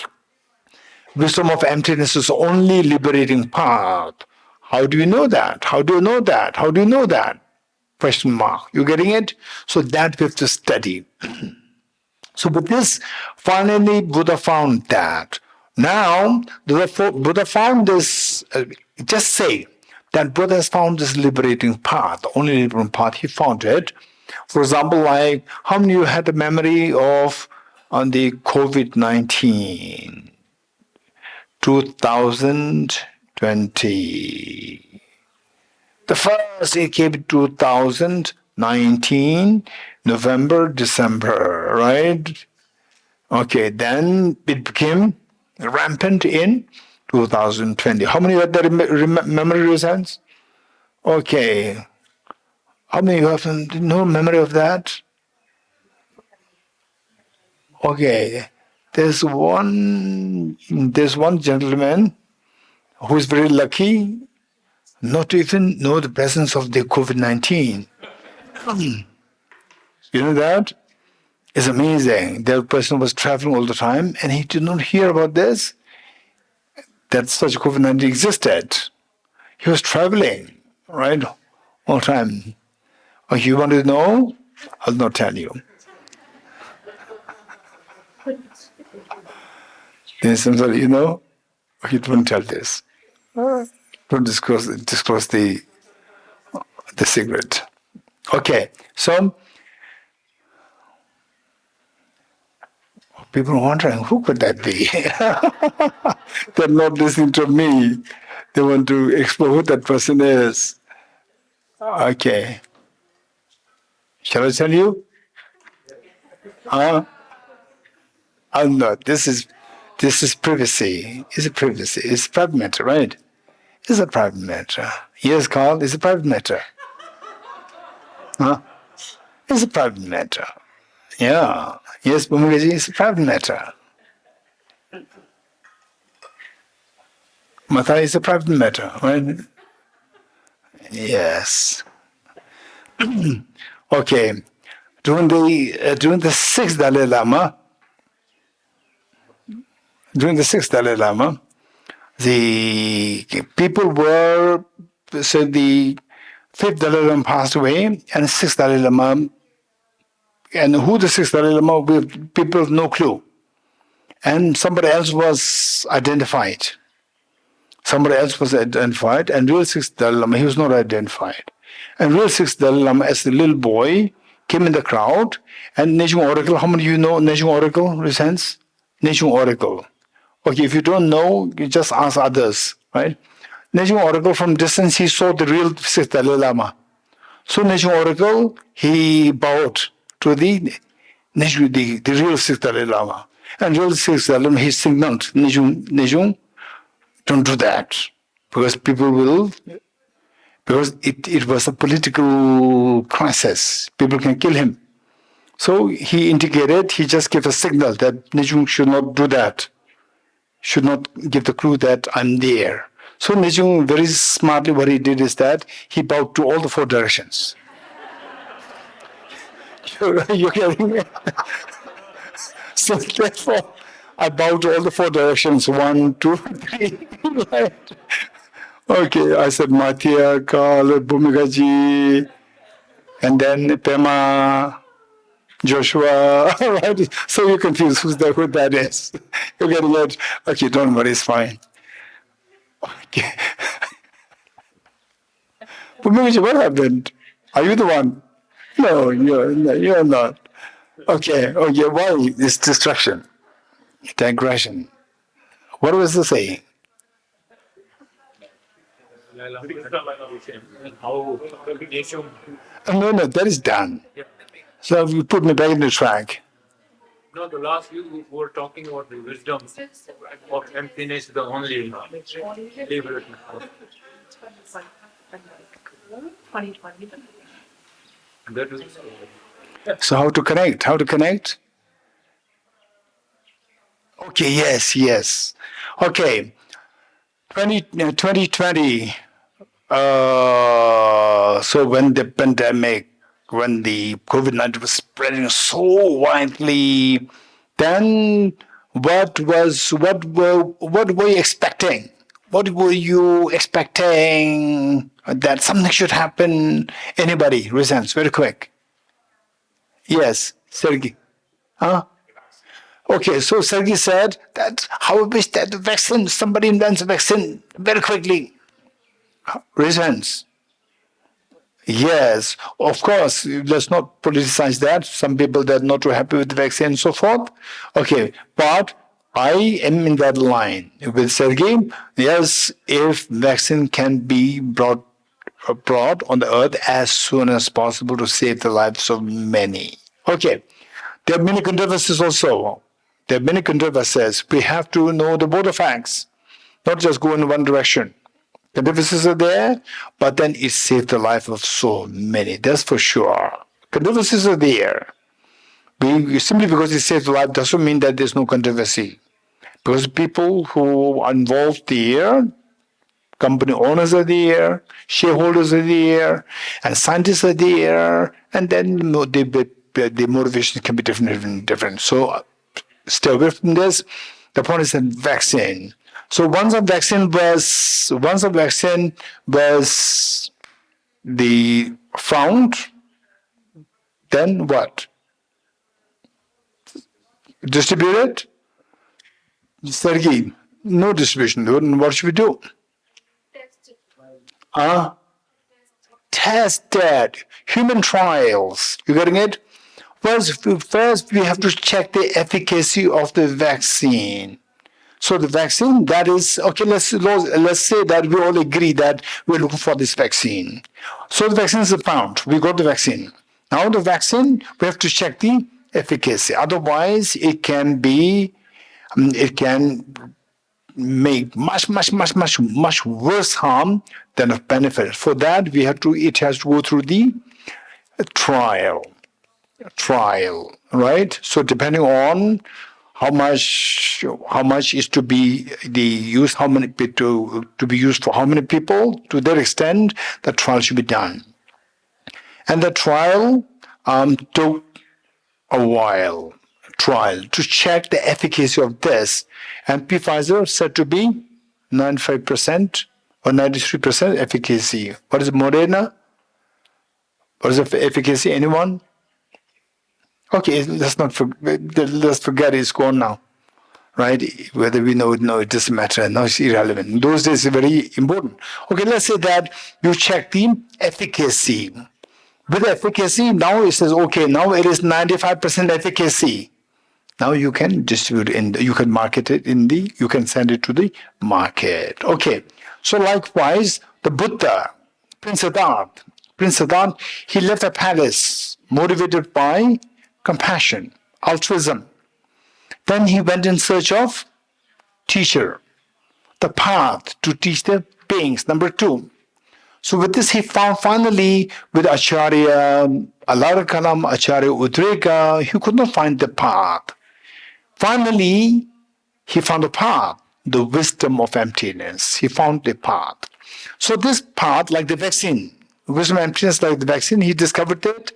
Wisdom of emptiness is only liberating path. How do you know that? How do you know that? How do you know that? Question mark. You getting it? So that we have to study. So with this, finally, Buddha found that. Now, Buddha found this, just say that Buddha has found this liberating path, the only liberating path, he found it. For example, like, how many of you had a memory of on the COVID-19? 2020. The first, it came in 2019, November, December, right? Okay, then it became rampant in 2020. How many had that memory results? Okay. How many have no memory of that? Okay. There's one gentleman who is very lucky not to even know the presence of the COVID-19. You know that? It's amazing. That person was traveling all the time and he did not hear about this, that such COVID-19 existed. He was traveling, right? All the time. Oh, you want to know? I'll not tell you. Then somebody, you know, you don't tell this. Don't disclose the secret. Okay, so people are wondering, who could that be? They're not listening to me. They want to explore who that person is. Okay. Shall I tell you? I'm not. This is privacy. It's a privacy. It's private matter, right? It's a private matter. Yes, Carl, it's a private matter. Huh? It's a private matter. Yeah. Yes, Bhumikaji, it's a private matter. Mata is a private matter, right? Yes. Okay. During the sixth Dalai Lama, the people were, so the fifth Dalai Lama passed away, and sixth Dalai Lama, and who the sixth Dalai Lama, people have no clue. And somebody else was identified. And real sixth Dalai Lama, he was not identified. And real sixth Dalai Lama, as the little boy, came in the crowd, and Nejung Oracle, how many of you know Nejung Oracle, Resents? Nejung Oracle. Okay, if you don't know, you just ask others, right? Nejung Oracle, from distance, he saw the real sixth Dalai Lama. So Nejung Oracle, he bowed to the real sixth Dalai Lama. And real sixth Dalai Lama, he signaled, Nejung, don't do that. Because it was a political crisis. People can kill him. So he indicated, he just gave a signal that Nijung should not do that, should not give the clue that I'm there. So Nijung very smartly what he did is that he bowed to all the four directions. You're getting me? So therefore, I bowed to all the four directions. 1, 2, 3. Right. Okay, I said Matia, Kal, Bhumigaji, and then Pema, Joshua. Right? So you're confused who that is. You're getting it. Okay, don't worry, it's fine. Okay. Bhumigaji, what happened? Are you the one? No, you're not. Okay, why this distraction, digression? What was the saying? No, that is done. So you put me back in the track. No, the last you were talking about the wisdom of emptiness, the only liberation. That is. So how to connect? How to connect? Okay, yes. Okay, 2020. So when the pandemic, when the COVID-19 was spreading so widely, then what were you expecting? What were you expecting that something should happen? Anybody resents very quick. Yes, Sergey. Huh? Okay, so Sergey said that how I wish that the vaccine, somebody invents a vaccine very quickly. Reasons. Yes, of course. Let's not politicize that. Some people that are not too happy with the vaccine and so forth. Okay, but I am in that line with Sergey. Yes, if vaccine can be brought on the earth as soon as possible to save the lives of many. Okay, there are many controversies also. There are many controversies. We have to know the border facts, not just go in one direction. The controversies are there, but then it saved the life of so many. That's for sure. Controversies are there. Simply because it saves the life doesn't mean that there's no controversy. Because people who are involved there, company owners are there, shareholders are there, and scientists are there, and then the motivation can be different. So stay away from this. The point is that vaccine. So once a vaccine was the found, then what? Distribute it? Sergey, no distribution. Then what should we do? Tested. Human trials. You getting it? First, we have to check the efficacy of the vaccine. So the vaccine, that is, okay, let's say that we all agree that we're looking for this vaccine. So the vaccine is found. We got the vaccine. Now the vaccine, we have to check the efficacy. Otherwise, it can make much worse harm than of benefit. For that, it has to go through the trial, right? So depending on how much is to be used, how many to be used for how many people, to that extent, the trial should be done. And the trial took a while. Trial to check the efficacy of this, and Pfizer said to be 95% or 93% efficacy. What is Moderna? What is the efficacy? Anyone? Okay, let's forget it's gone now, right? Whether we know it, no, it doesn't matter. Now it's irrelevant. In those days, it's very important. Okay, let's say that you check the efficacy. With efficacy, now it says, okay, now it is 95% efficacy. Now you can distribute you can market it you can send it to the market. Okay, so likewise, the Buddha, Prince Siddhartha, he left a palace motivated by compassion, altruism. Then he went in search of teacher, the path to teach the beings. Number 2. So with this, he found finally with Acharya Alarakalam, Acharya Udreka, he could not find the path. Finally, he found a path, the wisdom of emptiness. He found the path. So this path, like the vaccine, wisdom of emptiness, like the vaccine, he discovered it.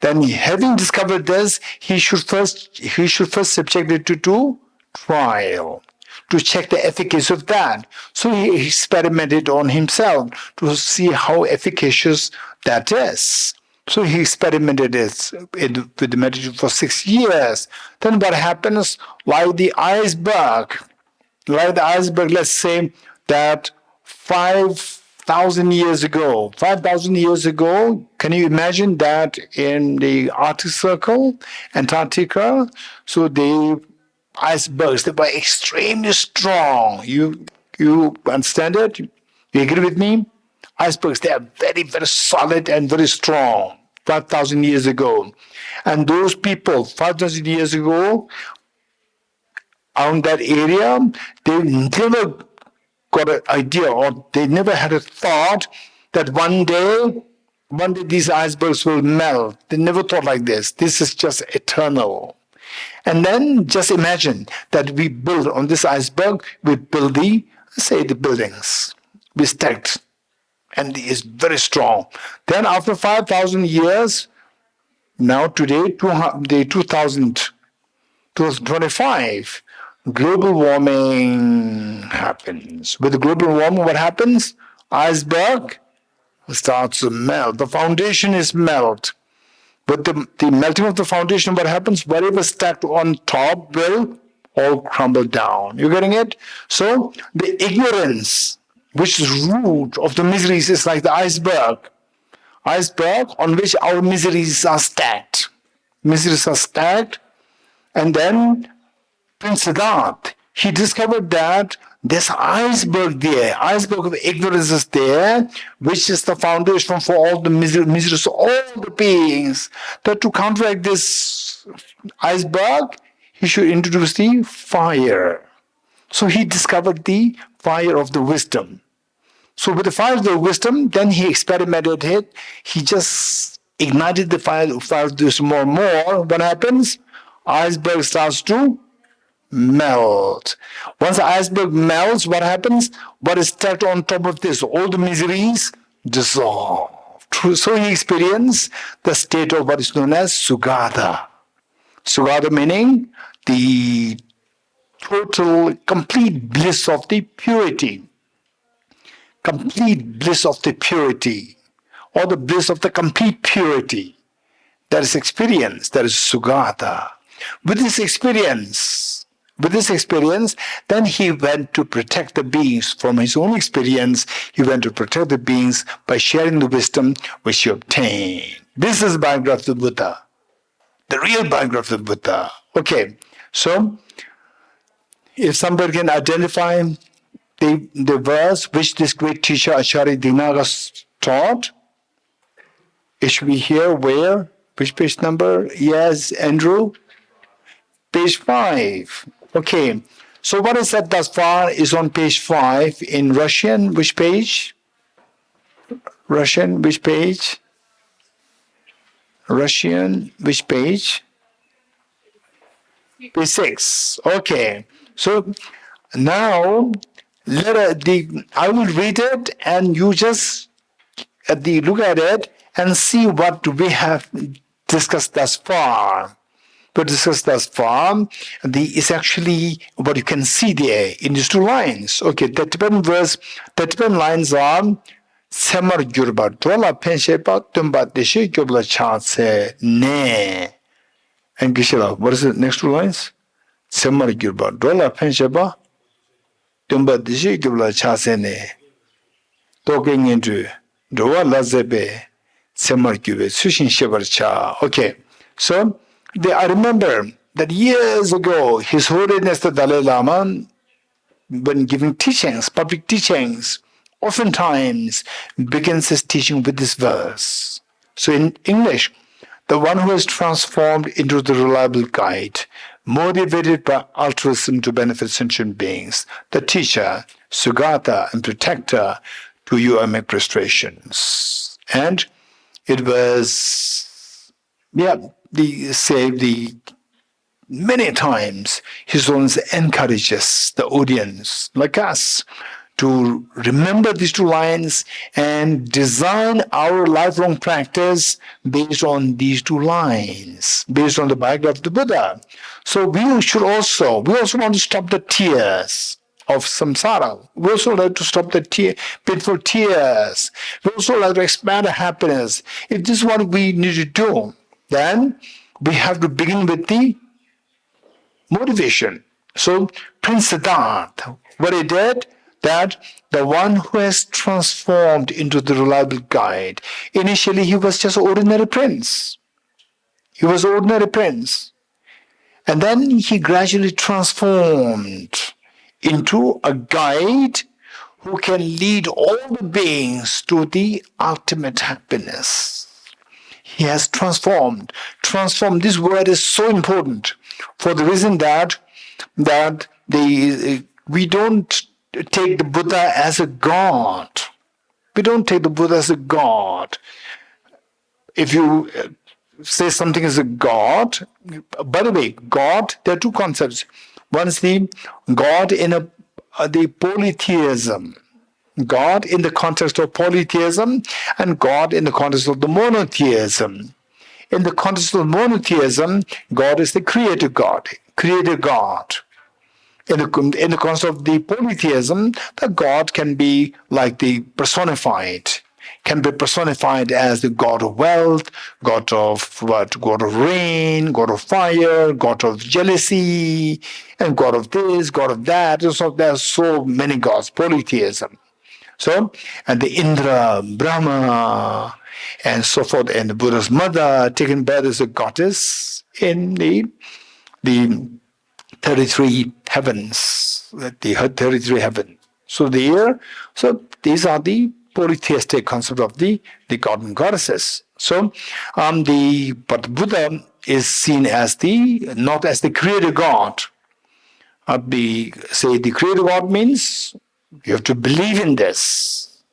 Then, having discovered this, he should first subject it to trial to check the efficacy of that. So he experimented on himself to see how efficacious that is. So he experimented with the meditation for 6 years. Then what happens? Like the iceberg, let's say that 5,000 years ago, can you imagine that in the Arctic Circle, Antarctica? So the icebergs, they were extremely strong. You understand it? You agree with me? Icebergs, they are very, very solid and very strong 5,000 years ago. And those people 5,000 years ago around that area, they never got an idea or they never had a thought that one day these icebergs will melt. They never thought like this. This is just eternal. And then just imagine that we build on this iceberg, we build the buildings. We stacked. And it's very strong. Then after 5,000 years, now today, 2025, global warming happens. With global warming, what happens? Iceberg starts to melt. The foundation is melt. But the melting of the foundation, what happens? Whatever stacked on top will all crumble down. You getting it? So the ignorance, which is root of the miseries, is like the iceberg. Iceberg on which our miseries are stacked. Miseries are stacked. And then Prince Siddhartha, he discovered that this iceberg of ignorance is there, which is the foundation for all the miseries of all the beings. That to counteract this iceberg, he should introduce the fire. So he discovered the fire of the wisdom. So with the fire of the wisdom, then he experimented it. He just ignited the fire of this more and more. What happens? Iceberg starts to melt. Once the iceberg melts, what happens? What is stacked on top of this? All the miseries dissolve. So he experienced the state of what is known as Sugata. Sugata meaning the total, complete bliss of the purity. Complete bliss of the purity. Or the bliss of the complete purity. That is experience. That is Sugata. With this experience, then he went to protect the beings. From his own experience, he went to protect the beings by sharing the wisdom which he obtained. This is the biography of the Buddha. The real biography of the Buddha. Okay, so if somebody can identify the verse which this great teacher Acharya Dinaga taught, it should be here. Where? Which page number? Yes, Andrew? Page 5. Okay. So what I said thus far is on page 5 in Russian. Which page? Russian, which page? Russian, which page? Page 6. Okay. So now I will read it and you just look at it and see what we have discussed thus far. Is actually what you can see there in these two lines. Okay, the Tibetan lines are Semar Gyurba Dola Pensheba Tumba Deshi Gyobla Chance Ne. And Gishela, what is the next two lines? Semar Gyurba Dola Pensheba Tumba Deshi Gyobla Chance Ne. Talking into Doa Lazebe Semar Gyube Sushin Shebar Cha. Okay, so I remember that years ago, His Holiness the Dalai Lama, when giving teachings, public teachings, oftentimes begins his teaching with this verse. So in English, the one who is transformed into the reliable guide, motivated by altruism to benefit sentient beings, the teacher, Sugata, and protector, to you I make prostrations. And it was, many times his owners encourages the audience like us to remember these two lines and design our lifelong practice based on these two lines, based on the biography of the Buddha. So we also want to stop the tears of samsara. We also like to stop the painful tears. We also like to expand our happiness. If this is what we need to do, then we have to begin with the motivation. So Prince Siddhartha, what he did, that the one who has transformed into the reliable guide, initially he was just ordinary prince. He was ordinary prince. And then he gradually transformed into a guide who can lead all the beings to the ultimate happiness. He has transformed. Transformed, this word is so important for the reason that we don't take the Buddha as a god. We don't take the Buddha as a god. If you say something is a god, by the way, God, there are two concepts. One is the God in the polytheism. God in the context of polytheism and God in the context of the monotheism. In the context of monotheism, God is the creator God. In the context of the polytheism, the God can be like the personified, can be personified as the God of wealth, God of rain, God of fire, God of jealousy, and God of this, God of that. So there are so many gods, polytheism. So, and the Indra, Brahma, and so forth, and the Buddha's mother taken birth as a goddess in the 33 heavens, the 33 heaven. So these are the polytheistic concept of the god and goddesses. So, but the Buddha is seen as not as the creator God. The creator God means you have to believe in this.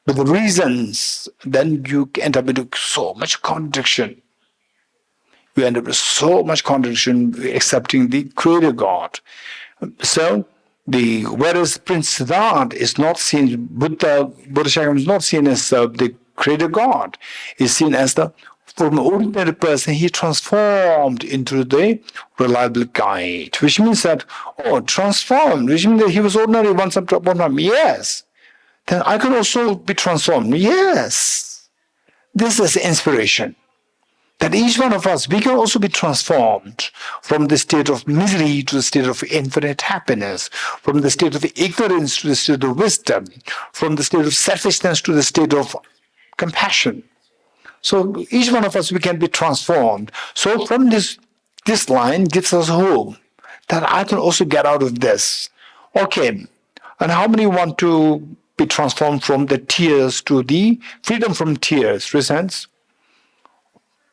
But the reasons, then you end up into so much contradiction. You end up with so much contradiction accepting the creator God. So, whereas Prince Siddhartha is not seen, Buddha Shakyamuni is not seen as the creator God. He's seen as from an ordinary person, he transformed into the reliable guide, which means that, transformed, which means that he was ordinary once upon a time. Yes. Then I can also be transformed. Yes. This is inspiration. That each one of us, we can also be transformed from the state of misery to the state of infinite happiness, from the state of ignorance to the state of wisdom, from the state of selfishness to the state of compassion. So each one of us, we can be transformed. So from this line gives us hope that I can also get out of this. Okay, and how many want to be transformed from the tears to the freedom from tears? Raise hands.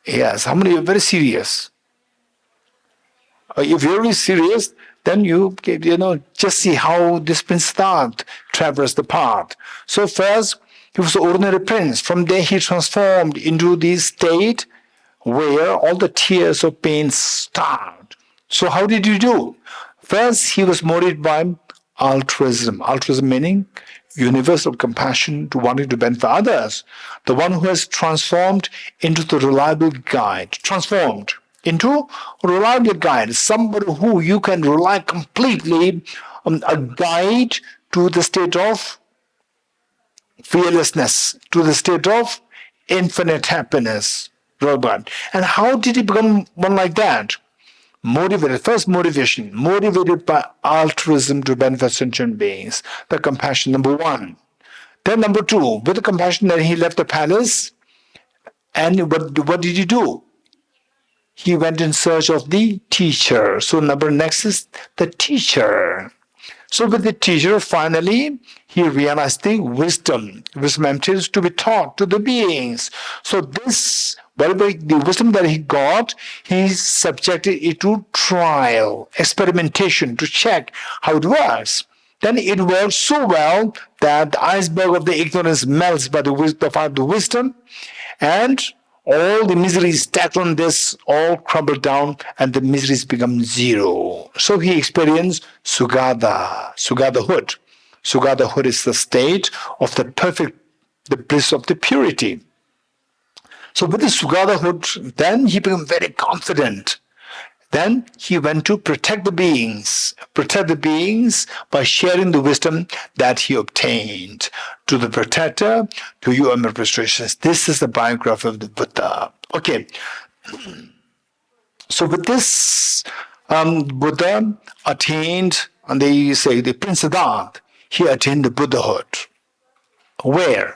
Yes, how many are very serious? If you're really serious, then you just see how this Prince Siddhartha traversed the path. So first, he was an ordinary prince. From there, he transformed into this state where all the tears of pain start. So how did he do? First, he was motivated by altruism. Altruism meaning universal compassion to wanting to benefit others. The one who has transformed into the reliable guide. Transformed into a reliable guide. Somebody who you can rely completely on, a guide to the state of fearlessness, to the state of infinite happiness. And how did he become one like that? Motivated, first motivation, motivated by altruism to benefit sentient beings. The compassion, number one. Then number two, with the compassion that he left the palace, and what did he do? He went in search of the teacher. So number next is the teacher. So with the teacher, finally, he realized the wisdom. Wisdom is to be taught to the beings. So this, whatever the wisdom that he got, he subjected it to trial, experimentation, to check how it works. then it works so well that the iceberg of the ignorance melts by the fire of the wisdom, and all the miseries stacked on this all crumble down and the miseries become zero. So he experienced Sugadahood. Sugadahood is the state of the perfect, the bliss of the purity. So with the Sugadahood, then he became very confident. Then he went to protect the beings by sharing the wisdom that he obtained. To the protector, to you, my frustrations. This is the biography of the Buddha. Okay. So with this, Buddha attained, and they say the Prince Siddhartha, he attained the Buddhahood. Where?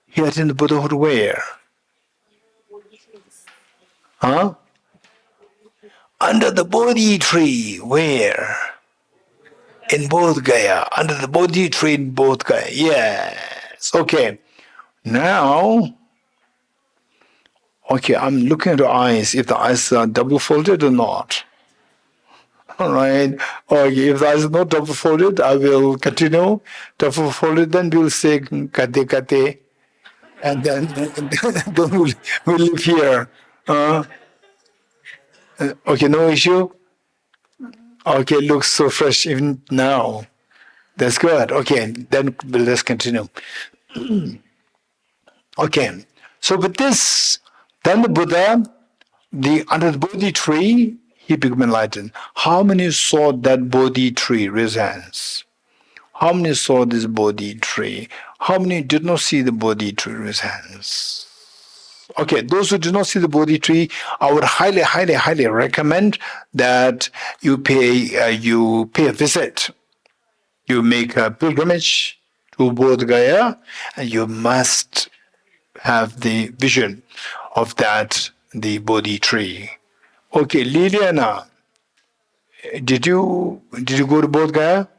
He attained the Buddhahood where? Huh? Under the Bodhi tree. Where? In Bodh Gaya. Under the Bodhi tree in Bodh Gaya. Yes. Okay. Now, okay, I'm looking at the eyes, if the eyes are double folded or not. All right. Okay, if the eyes are not double folded, I will continue. Double folded, then we'll say kate kate. And then we'll live here. Okay, no issue. Okay, looks so fresh even now. That's good. Okay, then let's continue. Okay, so with this, then the Buddha, under the Bodhi tree, he became enlightened. How many saw that Bodhi tree? Raise hands. How many saw this Bodhi tree? How many did not see the Bodhi tree? Raise hands. Okay, those who do not see the Bodhi tree, I would highly, highly, highly recommend that you pay a visit. You make a pilgrimage to Bodh Gaya, and you must have the vision of the Bodhi tree. Okay, Liliana, did you go to Bodh Gaya?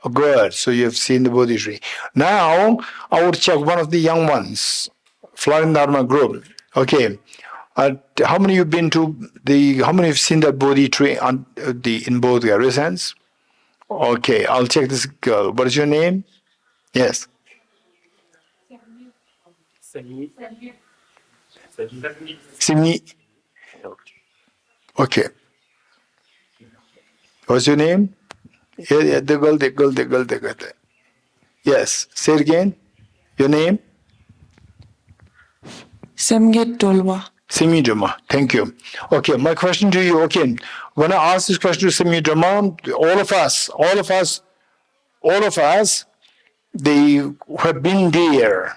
Oh, good. So you have seen the Bodhi tree. Now I would check one of the young ones. Flowering Dharma group. Okay. How many you've been to how many have seen that Bodhi tree in Bodh Gaya? Raise hands. Okay, I'll check this girl. What is your name? Yes. Simi. Okay. What's your name? Yeah, the girl. Yes. Say it again. Your name? Semget Dolwa. Semidrama. Thank you. Okay, my question to you. Okay, when I ask this question to Semidrama, all of us, they have been there,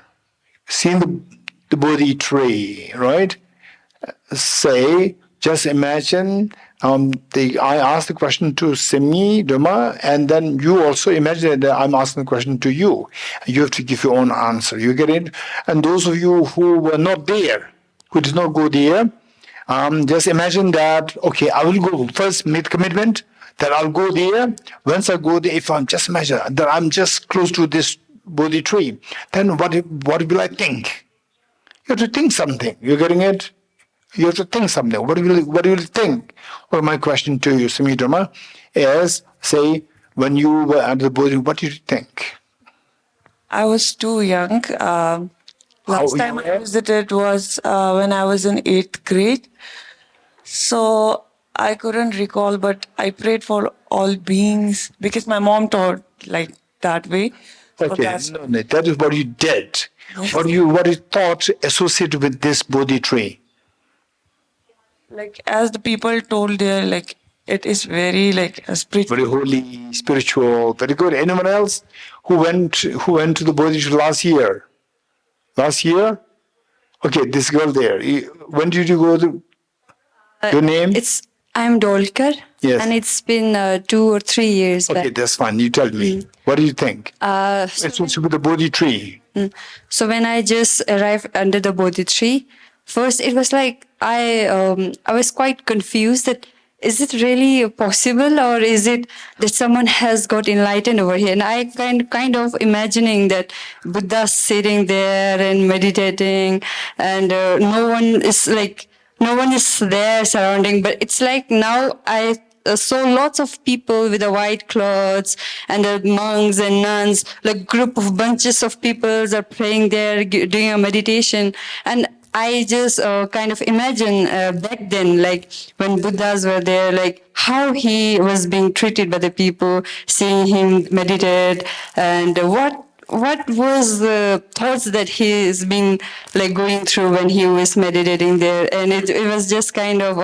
seen the Bodhi tree, right? Say, just imagine. I asked the question to Semidrama, and then you also imagine that I'm asking the question to you. You have to give your own answer. You get it? And those of you who were not there, who did not go there, just imagine that, okay, I will go first, make commitment that I'll go there. Once I go there, if I'm just imagine that I'm just close to this Bodhi tree, then what will I think? You have to think something. You're getting it? You have to think something. What do you think? Well, my question to you, Samidrama, is, say, when you were at the Bodhi, what did you think? I was too young. Last time I visited was when I was in 8th grade. So I couldn't recall, but I prayed for all beings because my mom taught like that way. Okay, no, that is what you did. What you thought associated with this Bodhi tree? Like as the people told there, like it is very like a spiritual. Very holy, spiritual, very good. Anyone else who went to the Bodhi tree last year? Last year? Okay, this girl there. When did you go to your name? I'm Dolkar. Yes. And it's been 2 or 3 years okay, back. that's fine. You tell me. What do you think? It's also with the Bodhi tree. So when I just arrived under the Bodhi tree, first it was like I was quite confused that is it really possible or is it that someone has got enlightened over here? And I kind of imagining that Buddha sitting there and meditating and no one is there surrounding. But it's like now I saw lots of people with the white clothes and the monks and nuns, like group of bunches of people are praying there, doing a meditation. And I just kind of imagine back then, like when Buddhas were there, like how he was being treated by the people, seeing him meditate, and what was the thoughts that he's been like going through when he was meditating there. And it was just kind of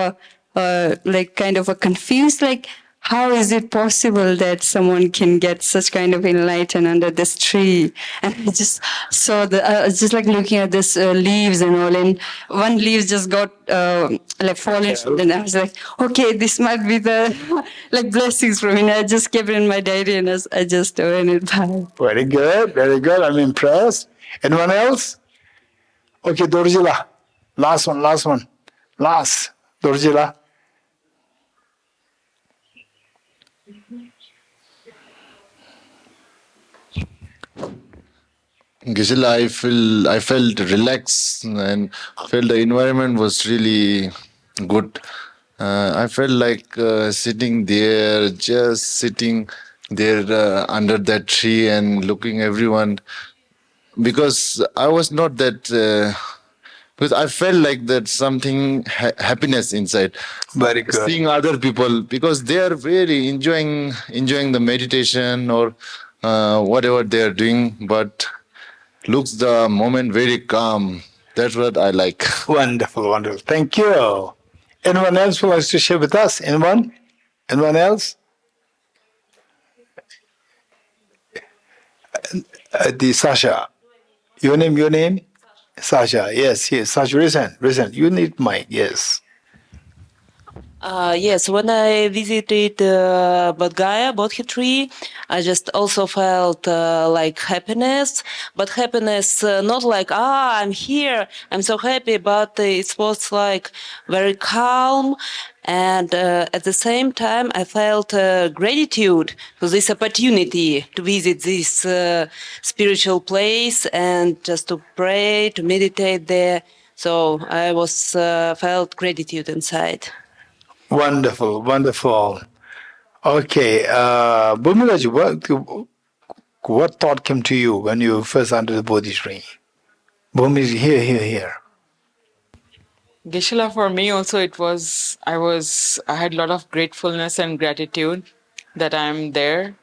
a confused, like how is it possible that someone can get such kind of enlightenment under this tree? And I just saw just like looking at this leaves and all, and one leaf just got like fallen. And I was like, okay, this might be the like blessings from me. I just kept it in my diary and I just went it by. Very good, very good. I'm impressed. Anyone else? Okay, Dorjila. Last one. Last. Dorjila. Gisela, I felt relaxed and felt the environment was really good. I felt like sitting there, just sitting there under that tree and looking everyone, because I was not that. Because I felt like that something happiness inside. Very good. Seeing other people, because they are really enjoying the meditation or whatever they are doing, but looks the moment very calm. That's what I like. Wonderful, wonderful. Thank you. Anyone else who likes to share with us? Anyone? Anyone else? The Sasha. Your name? Sasha. Yes. Sasha, listen. You need mic. Yes. Yes, when I visited Bodh Gaya, Bodhi tree, I just also felt like happiness, but happiness not like, I'm here, I'm so happy, but it was like very calm. And at the same time, I felt gratitude for this opportunity to visit this spiritual place and just to pray, to meditate there. So I was felt gratitude inside. Wonderful, wonderful. Okay, Bhumilaj, what thought came to you when you first entered the Bodhi tree? Bhumi, here. Gisela, for me also I had a lot of gratefulness and gratitude that I'm there.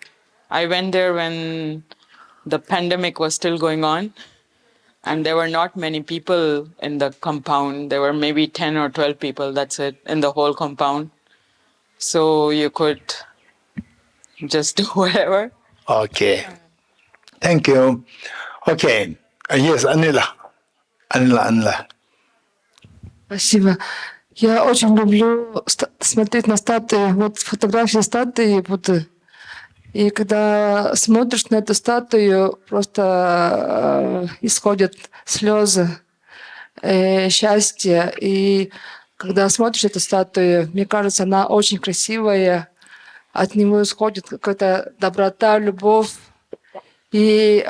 I went there when the pandemic was still going on and there were not many people in the compound. There were maybe 10 or 12 people, that's it, in the whole compound. So you could just do whatever. Okay. Thank you. Okay. Yes, Anila. Спасибо. Я очень люблю смотреть на статуи, вот фотографии статуи Будды. И когда смотришь на эту статую, просто исходят слезы счастья. И когда смотришь эту статую, мне кажется, она очень красивая. От него исходит какая-то доброта, любовь и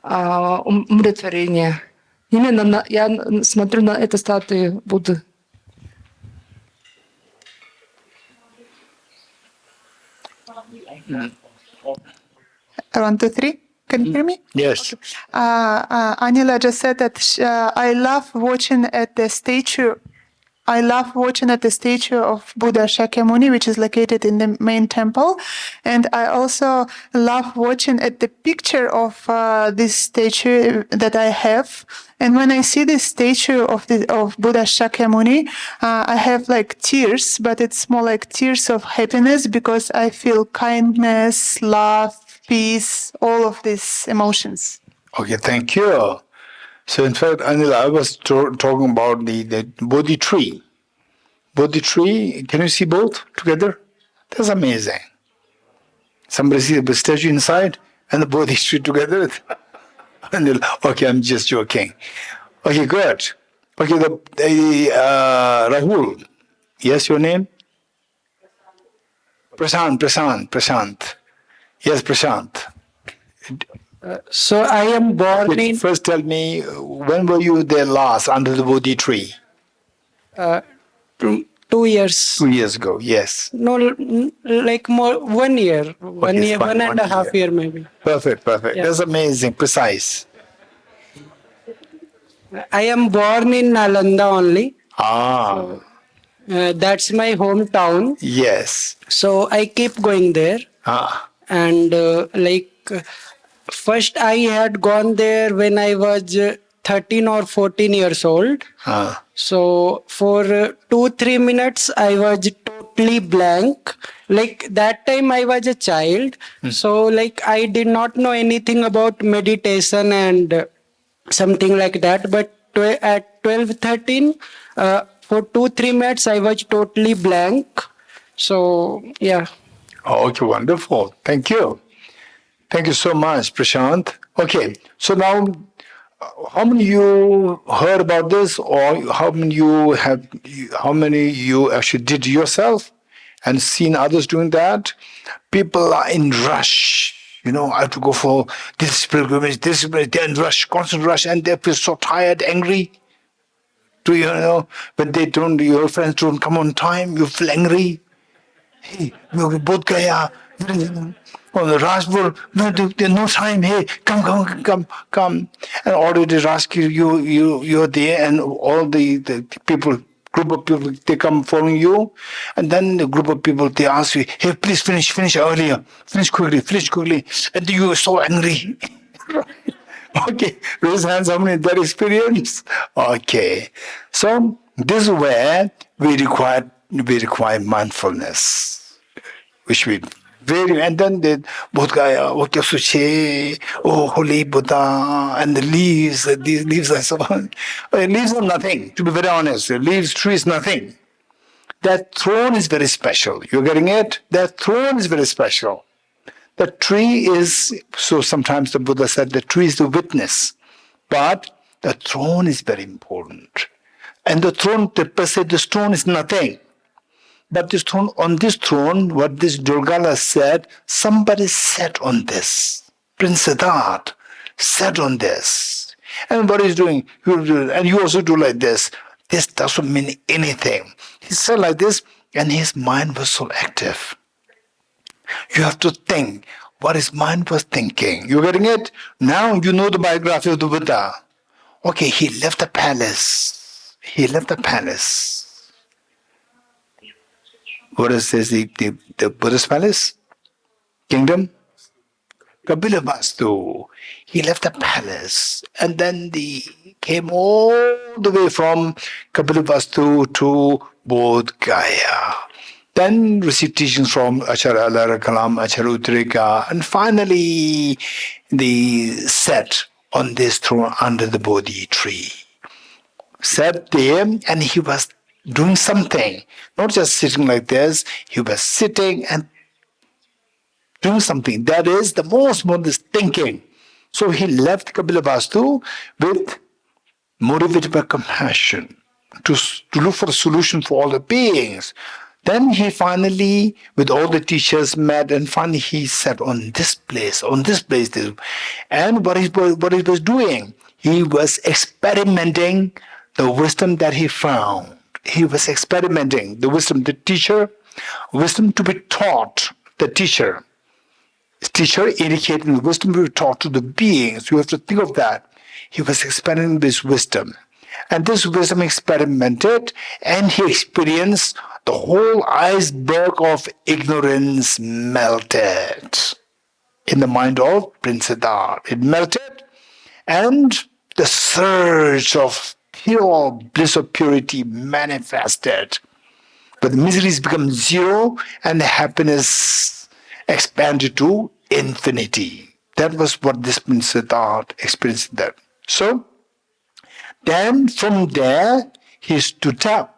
умиротворение. Именно я смотрю на эту статую Будды. 1, 2, 3. Can you hear me? Yes. Anila just said that I love watching at the statue. I love watching at the statue of Buddha Shakyamuni, which is located in the main temple, and I also love watching at the picture of this statue that I have. And when I see this statue of Buddha Shakyamuni, I have like tears, but it's more like tears of happiness because I feel kindness, love, peace, all of these emotions. Okay, thank you. So in fact, Anila, I was talking about the Bodhi tree. Bodhi tree, can you see both together? That's amazing. Somebody see the statue inside and the Bodhi tree together? Anila, okay, I'm just joking. Okay, good. Okay, Rahul. Yes, your name? Prashant. Yes, Prashant. So I am born in First tell me, when were you there last under the Bodhi tree? 2 2 years. 2 years ago, yes. No, like more 1 year, Okay, it's fine, 1.5 year maybe. Perfect. Yeah. That's amazing, precise. I am born in Nalanda only. Ah, That's my hometown. yes. So I keep going there. Ah, And first I had gone there when I was 13 or 14 years old. ah. So for 2-3 minutes I was totally blank. Like that time I was a child. So like I did not know anything about meditation and something like that. But at 12-13, for 2-3 minutes I was totally blank. So yeah. Okay, wonderful. Thank you. Thank you so much, Prashant. Okay, so now, how many you heard about this, or how many you actually did yourself, and seen others doing that? People are in rush. I have to go for this pilgrimage, they're in rush, constant rush, and they feel so tired, angry. When your friends don't come on time, you feel angry. Hey, we both gaya. On the Rajpur, there's no time. Hey, come. And already ask you're there, and all the people, group of people, they come following you, and then the group of people, they ask you, hey, please finish earlier, finish quickly, and you are so angry. Okay, raise hands. How many that experience? Okay, so this is where we require mindfulness, which we very, and then the Bodhgaya, Suche, Holy Buddha, and the leaves. These leaves are so. Leaves are nothing. To be very honest, leaves, trees, nothing. That throne is very special. You're getting it? That throne is very special. The tree is, so sometimes the Buddha said the tree is the witness, but the throne is very important. And the throne, the person said the stone is nothing. But this throne, on this throne, what this Durgala said, somebody sat on this. Prince Siddhartha sat on this. And what he's doing, and you also do like this. This doesn't mean anything. He said like this, and his mind was so active. You have to think what his mind was thinking. You getting it? Now you know the biography of the Buddha. Okay, he left the palace. What is this? The Buddhist palace? Kingdom? Kapilavastu. He left the palace, and then he came all the way from Kapilavastu to Bodh Gaya. Then received teachings from Acharya Alara Kalam, Acharya Uttarika, and finally they sat on this throne under the Bodhi tree. Sat there, and he was doing something, not just sitting like this, he was sitting and doing something. That is the most thinking. So he left Kapilavastu with motivated by compassion to look for a solution for all the beings. Then he finally, with all the teachers, met, and finally he sat on this place. And what he was doing, he was experimenting the wisdom that he found. He was experimenting the wisdom, the teacher, wisdom to be taught, the teacher. Teacher indicating the wisdom to be taught to the beings. You have to think of that. He was experimenting this wisdom. And this wisdom experimented, and he experienced the whole iceberg of ignorance melted in the mind of Prince Siddhartha. It melted, and the surge of pure bliss of purity manifested. But the miseries become zero, and the happiness expanded to infinity. That was what this Prince Siddhartha experienced there. So, then from there, he stood up.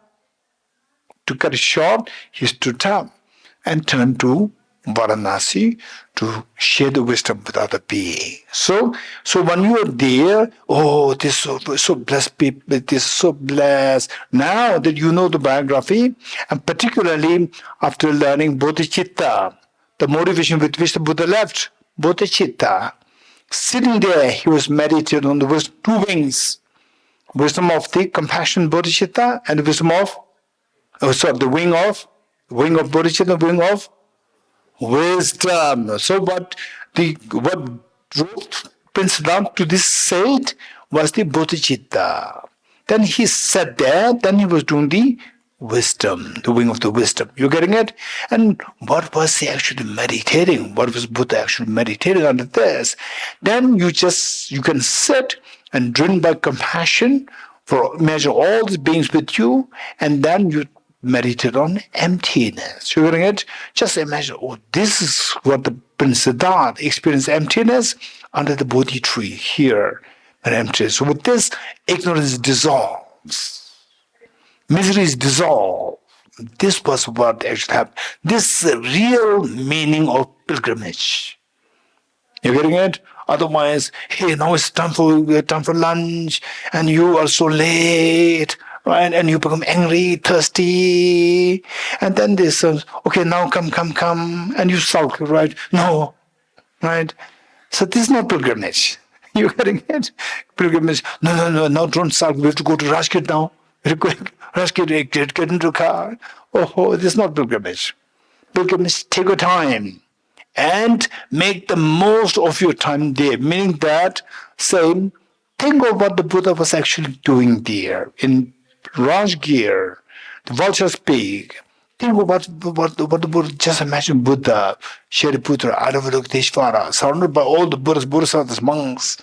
To cut it short, he stood up and turned to Varanasi to share the wisdom with other beings. So when you are there, this is so blessed people, this is so blessed. Now that you know the biography, and particularly after learning Bodhicitta, the motivation with which the Buddha left, Bodhicitta, sitting there, he was meditating on the two wings. Wisdom of the compassion bodhicitta and the wisdom of Oh, so the wing of bodhicitta, wing of wisdom. So what drove Prince Ram to this state was the bodhicitta. Then he sat there, then he was doing the wisdom, the wing of the wisdom. You getting it? And what was he actually meditating? What was Buddha actually meditating under this? Then you can sit and driven by compassion for imagine all these beings with you, and then you meditate on emptiness. You getting it? Just imagine, oh, this is what the Prince Siddhartha experienced emptiness under the Bodhi tree here. And emptiness. So with this, ignorance dissolves. Misery is dissolved. This was what actually happened. This is the real meaning of pilgrimage. You getting it? Otherwise, hey, now it's time for lunch, and you are so late, right? And you become angry, thirsty, and then this, okay, now come, and you sulk, right? No, right? So this is not pilgrimage. You getting it? Pilgrimage. No, don't sulk. We have to go to Rashkit now. Very quick. Rashkit, get into the car. Oh, this is not pilgrimage. Pilgrimage, take your time and make the most of your time there. Meaning that, say, think of what the Buddha was actually doing there in Rajgir, the vulture's peak. Think of what the Buddha, just imagine Buddha, Shariputra, Avalokiteshvara, surrounded by all the Buddhas, Bodhisattvas, monks,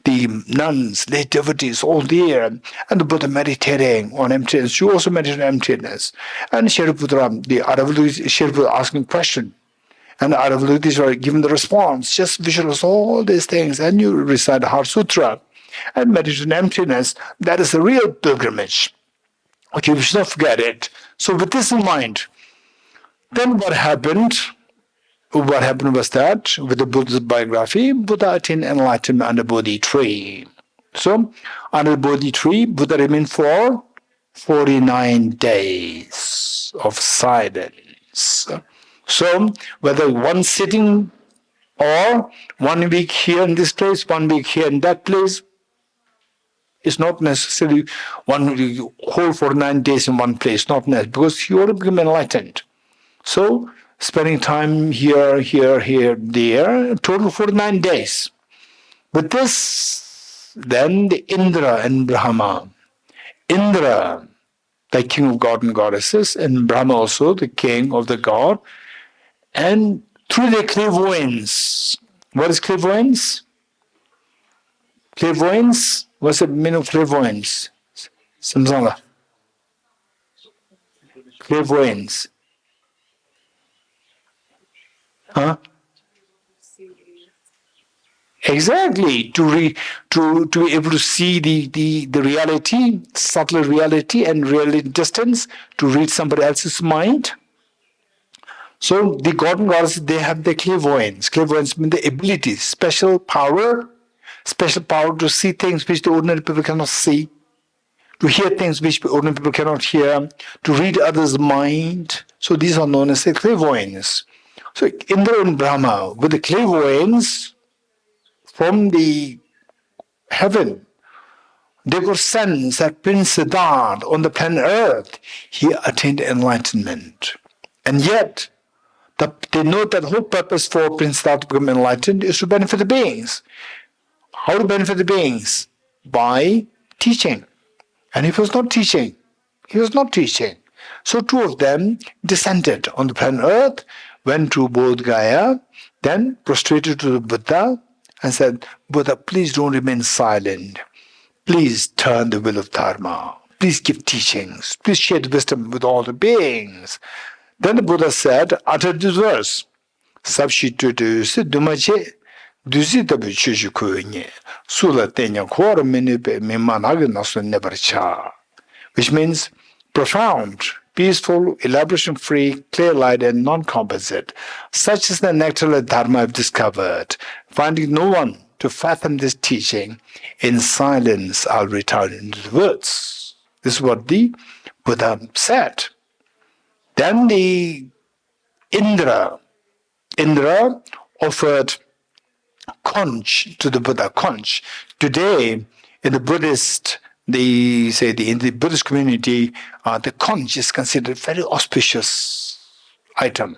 the nuns, lay devotees, all there, and the Buddha meditating on emptiness. You also meditate on emptiness. And Shariputra, the Shariputra asking question. And Avalokiteshvara giving the response. Just visualize all these things, and you recite the Heart Sutra and meditate on emptiness. That is the real pilgrimage. Okay, we should not forget it. So with this in mind, then what happened? What happened was that, with the Buddha's biography, Buddha attained enlightenment under Bodhi tree. So, under the Bodhi tree, Buddha remained for 49 days of silence. So, whether one sitting or 1 week here in this place, 1 week here in that place, it's not necessarily whole 49 days in one place, not necessary, because he already became enlightened. So, spending time here, there, total 49 days. With this, then the Indra and Brahma. Indra, the king of God and goddesses, and Brahma also, the king of the god, and through their clairvoyance. What is clairvoyance? Clairvoyance? What's the meaning of clairvoyance? Samsanga. Clairvoyance. Huh? Exactly. To be able to see the reality, subtle reality and reality distance, to read somebody else's mind. So the God and goddesses, they have the clairvoyance. Clairvoyance means the ability, special power to see things which the ordinary people cannot see, to hear things which ordinary people cannot hear, to read others' mind. So these are known as the clairvoyance. So Indra and Brahma, with the clairvoyance from the heaven, they could sense that Prince Siddhartha on the planet Earth, he attained enlightenment. And yet, they know that the whole purpose for Prince Siddhartha to become enlightened is to benefit the beings. How to benefit the beings? By teaching. And he was not teaching. So two of them descended on the planet Earth, went to Bodh Gaya, then prostrated to the Buddha and said, Buddha, please don't remain silent. Please turn the wheel of Dharma. Please give teachings. Please share the wisdom with all the beings. Then the Buddha said, uttered this verse, Sabshitudusi dumache dusi tabu chushu kuye sula tenya kora minipe mimanagi nasu nebarcha. Which means profound, peaceful, elaboration-free, clear light, and non-composite. Such is the nectar of Dharma I've discovered. Finding no one to fathom this teaching, in silence I'll return into the woods. This is what the Buddha said. Then the Indra offered conch to the Buddha. Conch. Today, in the Buddhist in the Buddhist community, the conch is considered very auspicious item.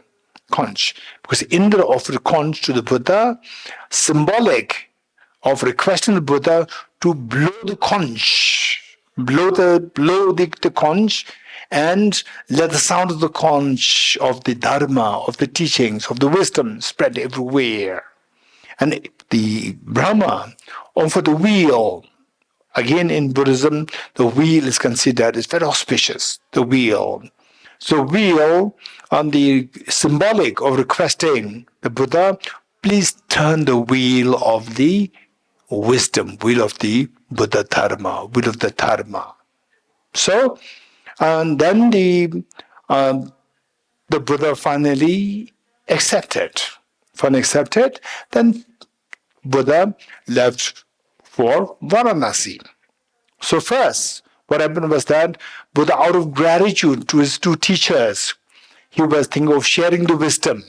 Conch, because Indra offered conch to the Buddha, symbolic of requesting the Buddha to blow the conch, blow the conch, and let the sound of the conch of the Dharma, of the teachings, of the wisdom spread everywhere. And the Brahma offered the wheel. Again, in Buddhism, the wheel is considered as very auspicious. The wheel. So wheel on the symbolic of requesting the Buddha, please turn the wheel of the wisdom, wheel of the Buddha Dharma, wheel of the Dharma. So, and then the Buddha finally accepted. Then Buddha left for Varanasi. So first, what happened was that Buddha, out of gratitude to his two teachers, he was thinking of sharing the wisdom.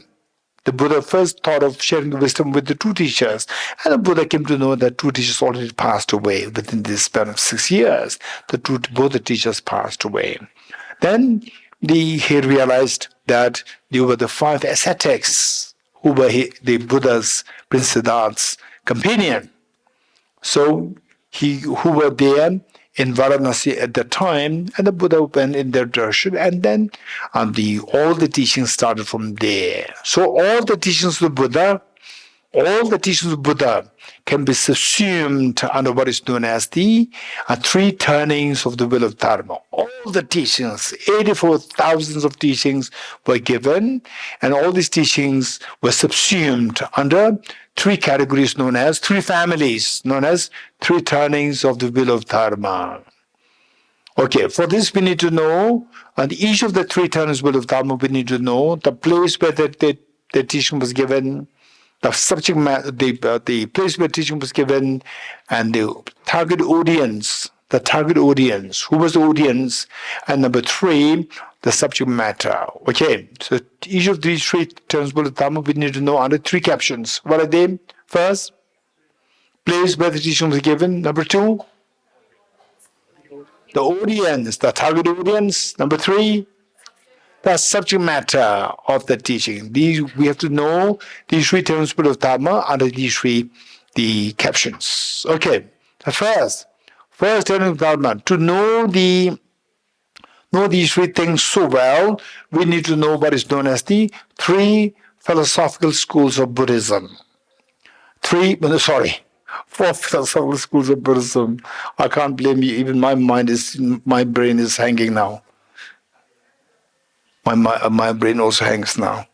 The Buddha first thought of sharing the wisdom with the two teachers, and the Buddha came to know that two teachers already passed away within this span of 6 years. Both the teachers passed away. Then he realized that they were the 5 ascetics who were the Buddha's Prince Siddhartha's companion. So who were there in Varanasi at that time, and the Buddha went in their darshan, and then all the teachings started from there. So all the teachings of the Buddha can be subsumed under what is known as the 3 turnings of the will of Dharma. All the teachings, 84,000 of teachings were given, and all these teachings were subsumed under 3 categories known as 3 families, known as 3 turnings of the will of Dharma. Okay, for this we need to know, and each of the 3 turnings will of Dharma, we need to know the place where the teaching was given, the subject matter, the place where teaching was given, and the target audience. Who was the audience? And number 3, the subject matter. Okay, so each of these 3 terms of Dharma we need to know under 3 captions. What are they? First, place where the teaching was given. Number 2, the audience, the target audience. Number 3, the subject matter of the teaching. We have to know these 3 terms of Dharma under these 3 the captions. Okay, the first term of Dharma. To know these 3 things so well, we need to know what is known as the 3 philosophical schools of Buddhism. 4 philosophical schools of Buddhism. I can't blame you. Even my brain is hanging now. My brain also hangs now.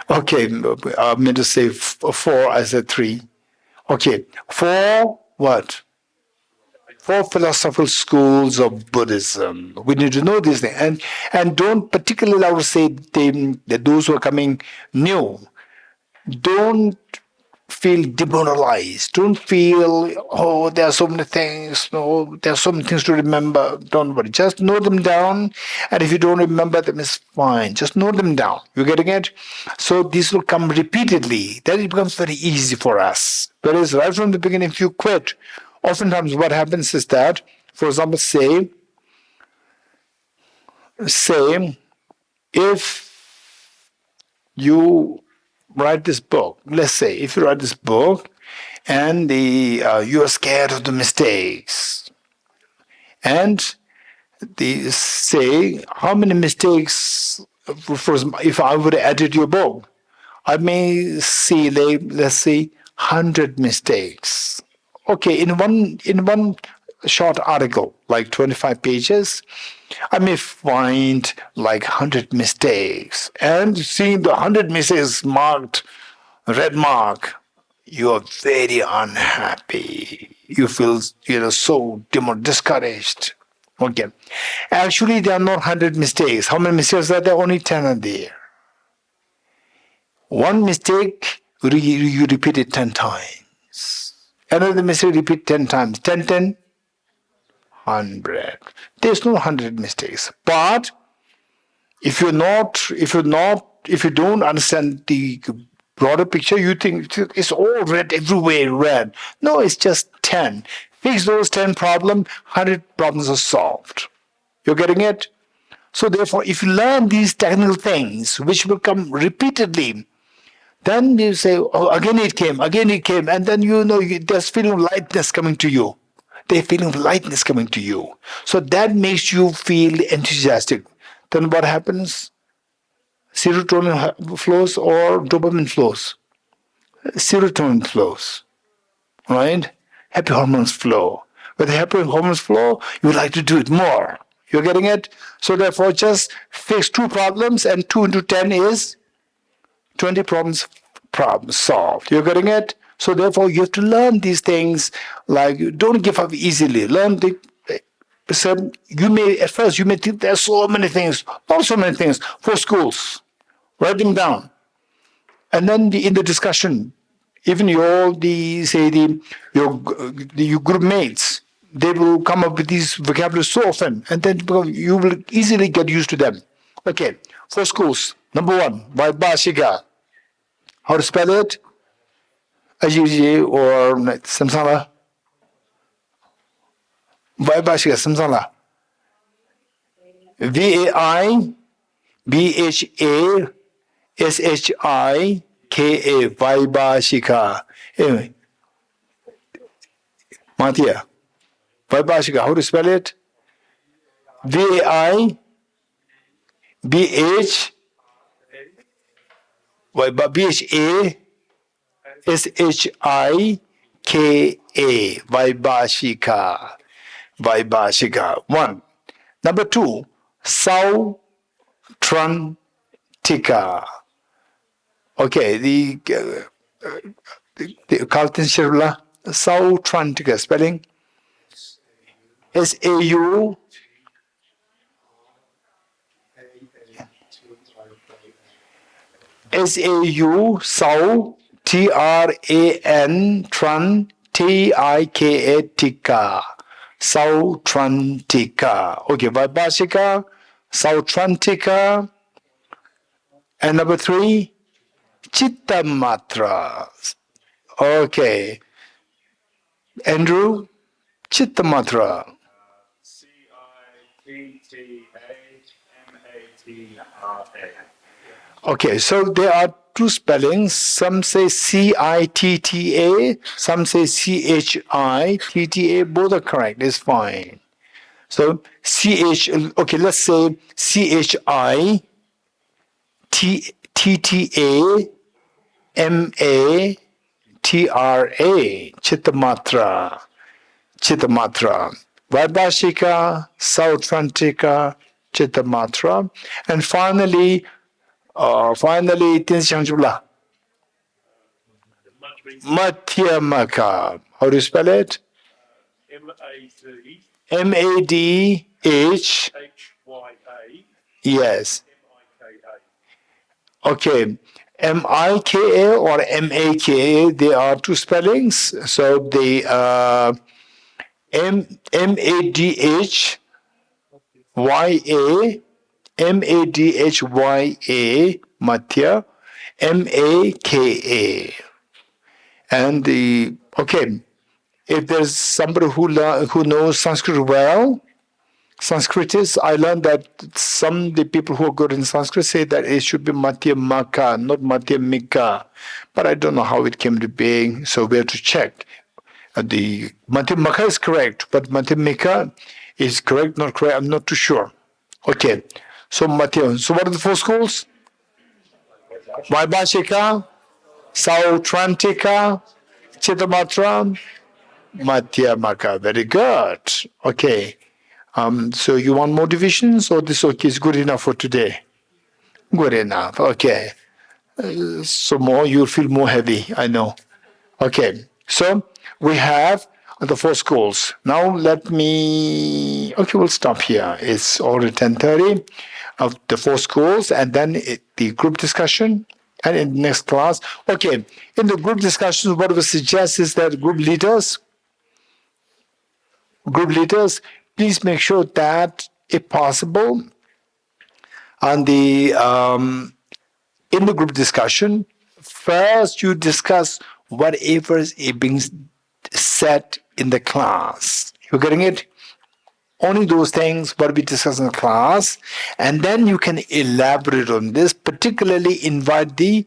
Okay, I meant to say 4. I said 3. Okay, 4 what? 4 philosophical schools of Buddhism. We need to know these things, and don't particularly, I would say, that those who are coming new, don't feel demoralized. Don't feel, oh, there are so many things. No, there are so many things to remember. Don't worry. Just note them down. And if you don't remember them, it's fine. Just note them down. You getting it? So these will come repeatedly. Then it becomes very easy for us. Whereas right from the beginning, if you quit, oftentimes what happens is that, for example, say if you write this book, let's say if you write this book and you are scared of the mistakes, and they say how many mistakes, for example, if I would edit your book, I may see, let's say, 100 mistakes. Okay, in one short article, like 25 pages, I may find like 100 mistakes. And seeing the 100 mistakes marked, red mark, you are very unhappy. You feel, so discouraged. Okay. Actually, there are not 100 mistakes. How many mistakes are there? Only 10 are there. One mistake, you repeat it 10 times. Another mistake, repeat 10 times. 10, 100. There's no 100 mistakes. But if you don't understand the broader picture, you think it's all red, everywhere red. No, it's just 10. Fix those 10 problems, 100 problems are solved. You're getting it? So therefore, if you learn these technical things, which will come repeatedly, then you say, oh, again it came, and then there's feeling of lightness coming to you. There's feeling of lightness coming to you. So that makes you feel enthusiastic. Then what happens? Serotonin flows or dopamine flows? Serotonin flows, right? Happy hormones flow. When the happy hormones flow, you would like to do it more. You're getting it? So therefore, just fix 2 problems, and 2 into 10 is 20 problems solved. You're getting it? So therefore, you have to learn these things. Like, don't give up easily. Learn the. So at first you may think there's so many things, not so many things for schools. Write them down, and then in the discussion, even your group mates, they will come up with these vocabularies so often, and then you will easily get used to them. Okay, for schools, number 1, Vaibhashika. How to spell it? Ajiji or Samsala? Vaibhashika, Samsala. Vaibhashika, Vaibhashika. Anyway, Mathia, Vaibhashika, how to spell it? Vaibh, Bhashika, Vaibhashika, Vaibhashika. 1. Number 2, Sautrantika. Okay, the Carlton Shirla, Sautrantika spelling. SAU Sau TRAN Tran TIKA Tika. Sautrantika. Okay, Vaibhashika, Sautrantika. And number 3, Chittamatra. Okay. Andrew, Chittamatra. Okay, so there are 2 spellings. Some say CITTA, some say CHITTA. Both are correct. It's fine. So okay, let's say CHITTAMATRA. Chittamatra. Chittamatra. Vaibhashika, Sautrantika, Chittamatra. And finally, Tinshanjula. Madhyamaka. How do you spell it? MADH. Yes. Okay. MIKA or MAKA, there are 2 spellings. So the MADHYA, MADHYA, Matya, MAKA. And if there's somebody who knows Sanskrit well, Sanskritis, I learned that the people who are good in Sanskrit say that it should be Madhyamaka, not Madhyamika. But I don't know how it came to being, so we have to check. The Madhyamaka is correct, but Madhyamika is correct, not correct, I'm not too sure. Okay, so Madhyam. So what are the 4 schools? Vaibhashika, Sautrantika, Chittamatra, Madhyamaka. Very good. Okay. So you want more divisions, or this is good enough for today? Good enough. Okay. So more, you'll feel more heavy, I know. Okay. So we have the 4 schools. Now we'll stop here. It's already 10:30 of the 4 schools, and then the group discussion. And in the next class, okay, in the group discussions, what we suggest is that group leaders, please make sure that, if possible, in the group discussion, first you discuss whatever is being said in the class. You're getting it? Only those things what we discuss in the class, and then you can elaborate on this. Particularly, invite the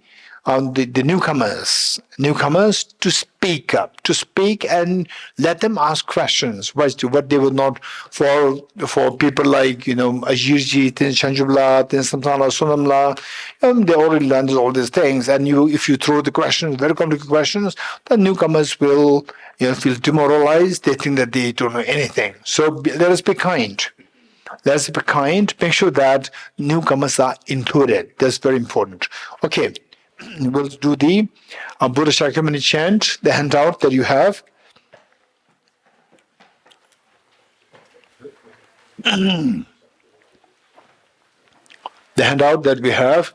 newcomers to speak up, to speak, and let them ask questions. What they would not for people like Ajirji, Shanjubla, Samsala, Sunamla. They already learned all these things, and if you throw the questions, very complicated questions, the newcomers will feel demoralized. They think that they don't know anything. So let us be kind. Let's be kind. Make sure that newcomers are included. That's very important. Okay, we'll do the Buddha Shakyamuni chant, the handout that you have. The handout that we have.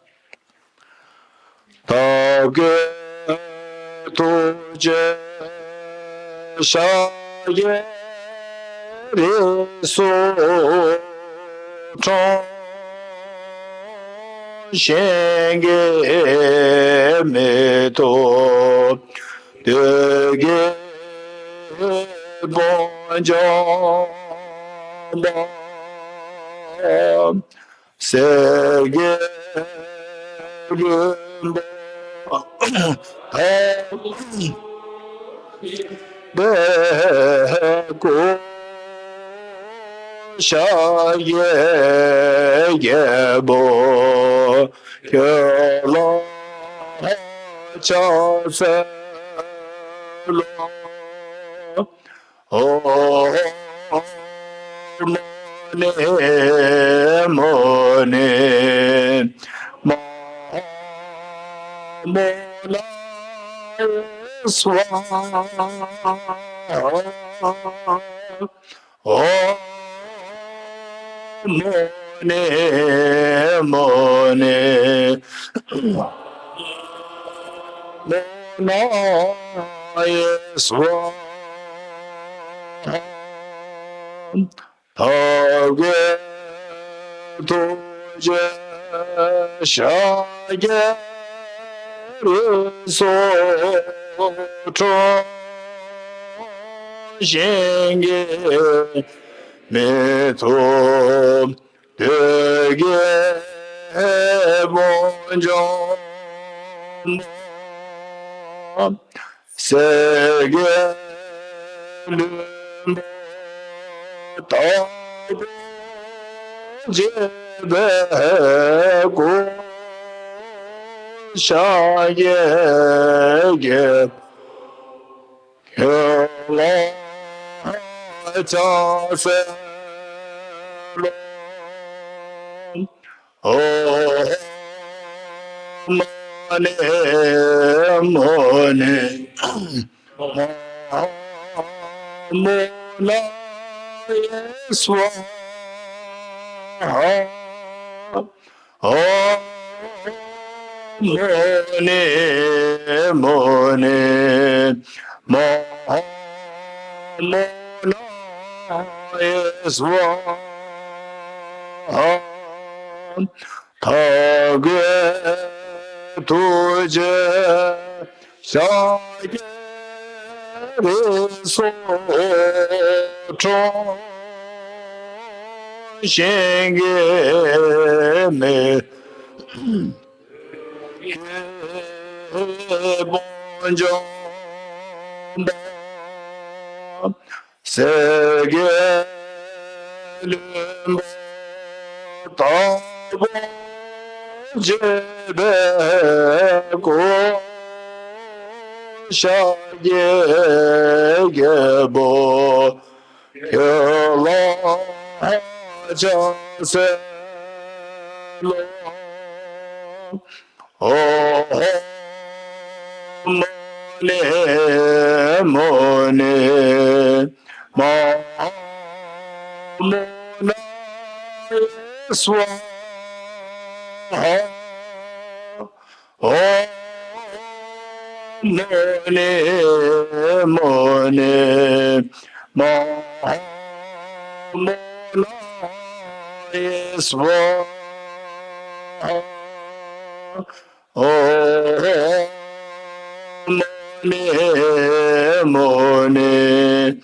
Mone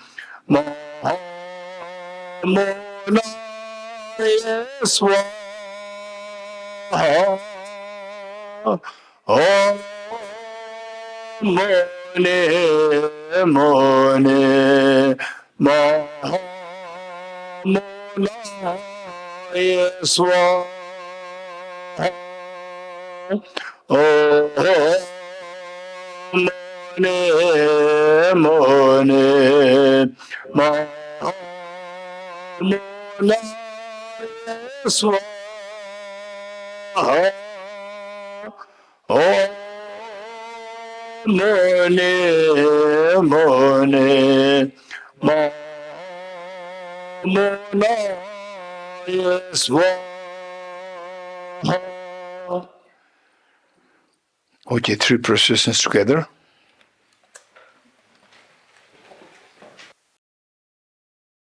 Maha Monaya Swaha Om Mone Mone Maha Monaya Swaha Om Mone Mone Maha Monaya Swaha Om Mone Mone Monaya Swaha. Okay, three processions together.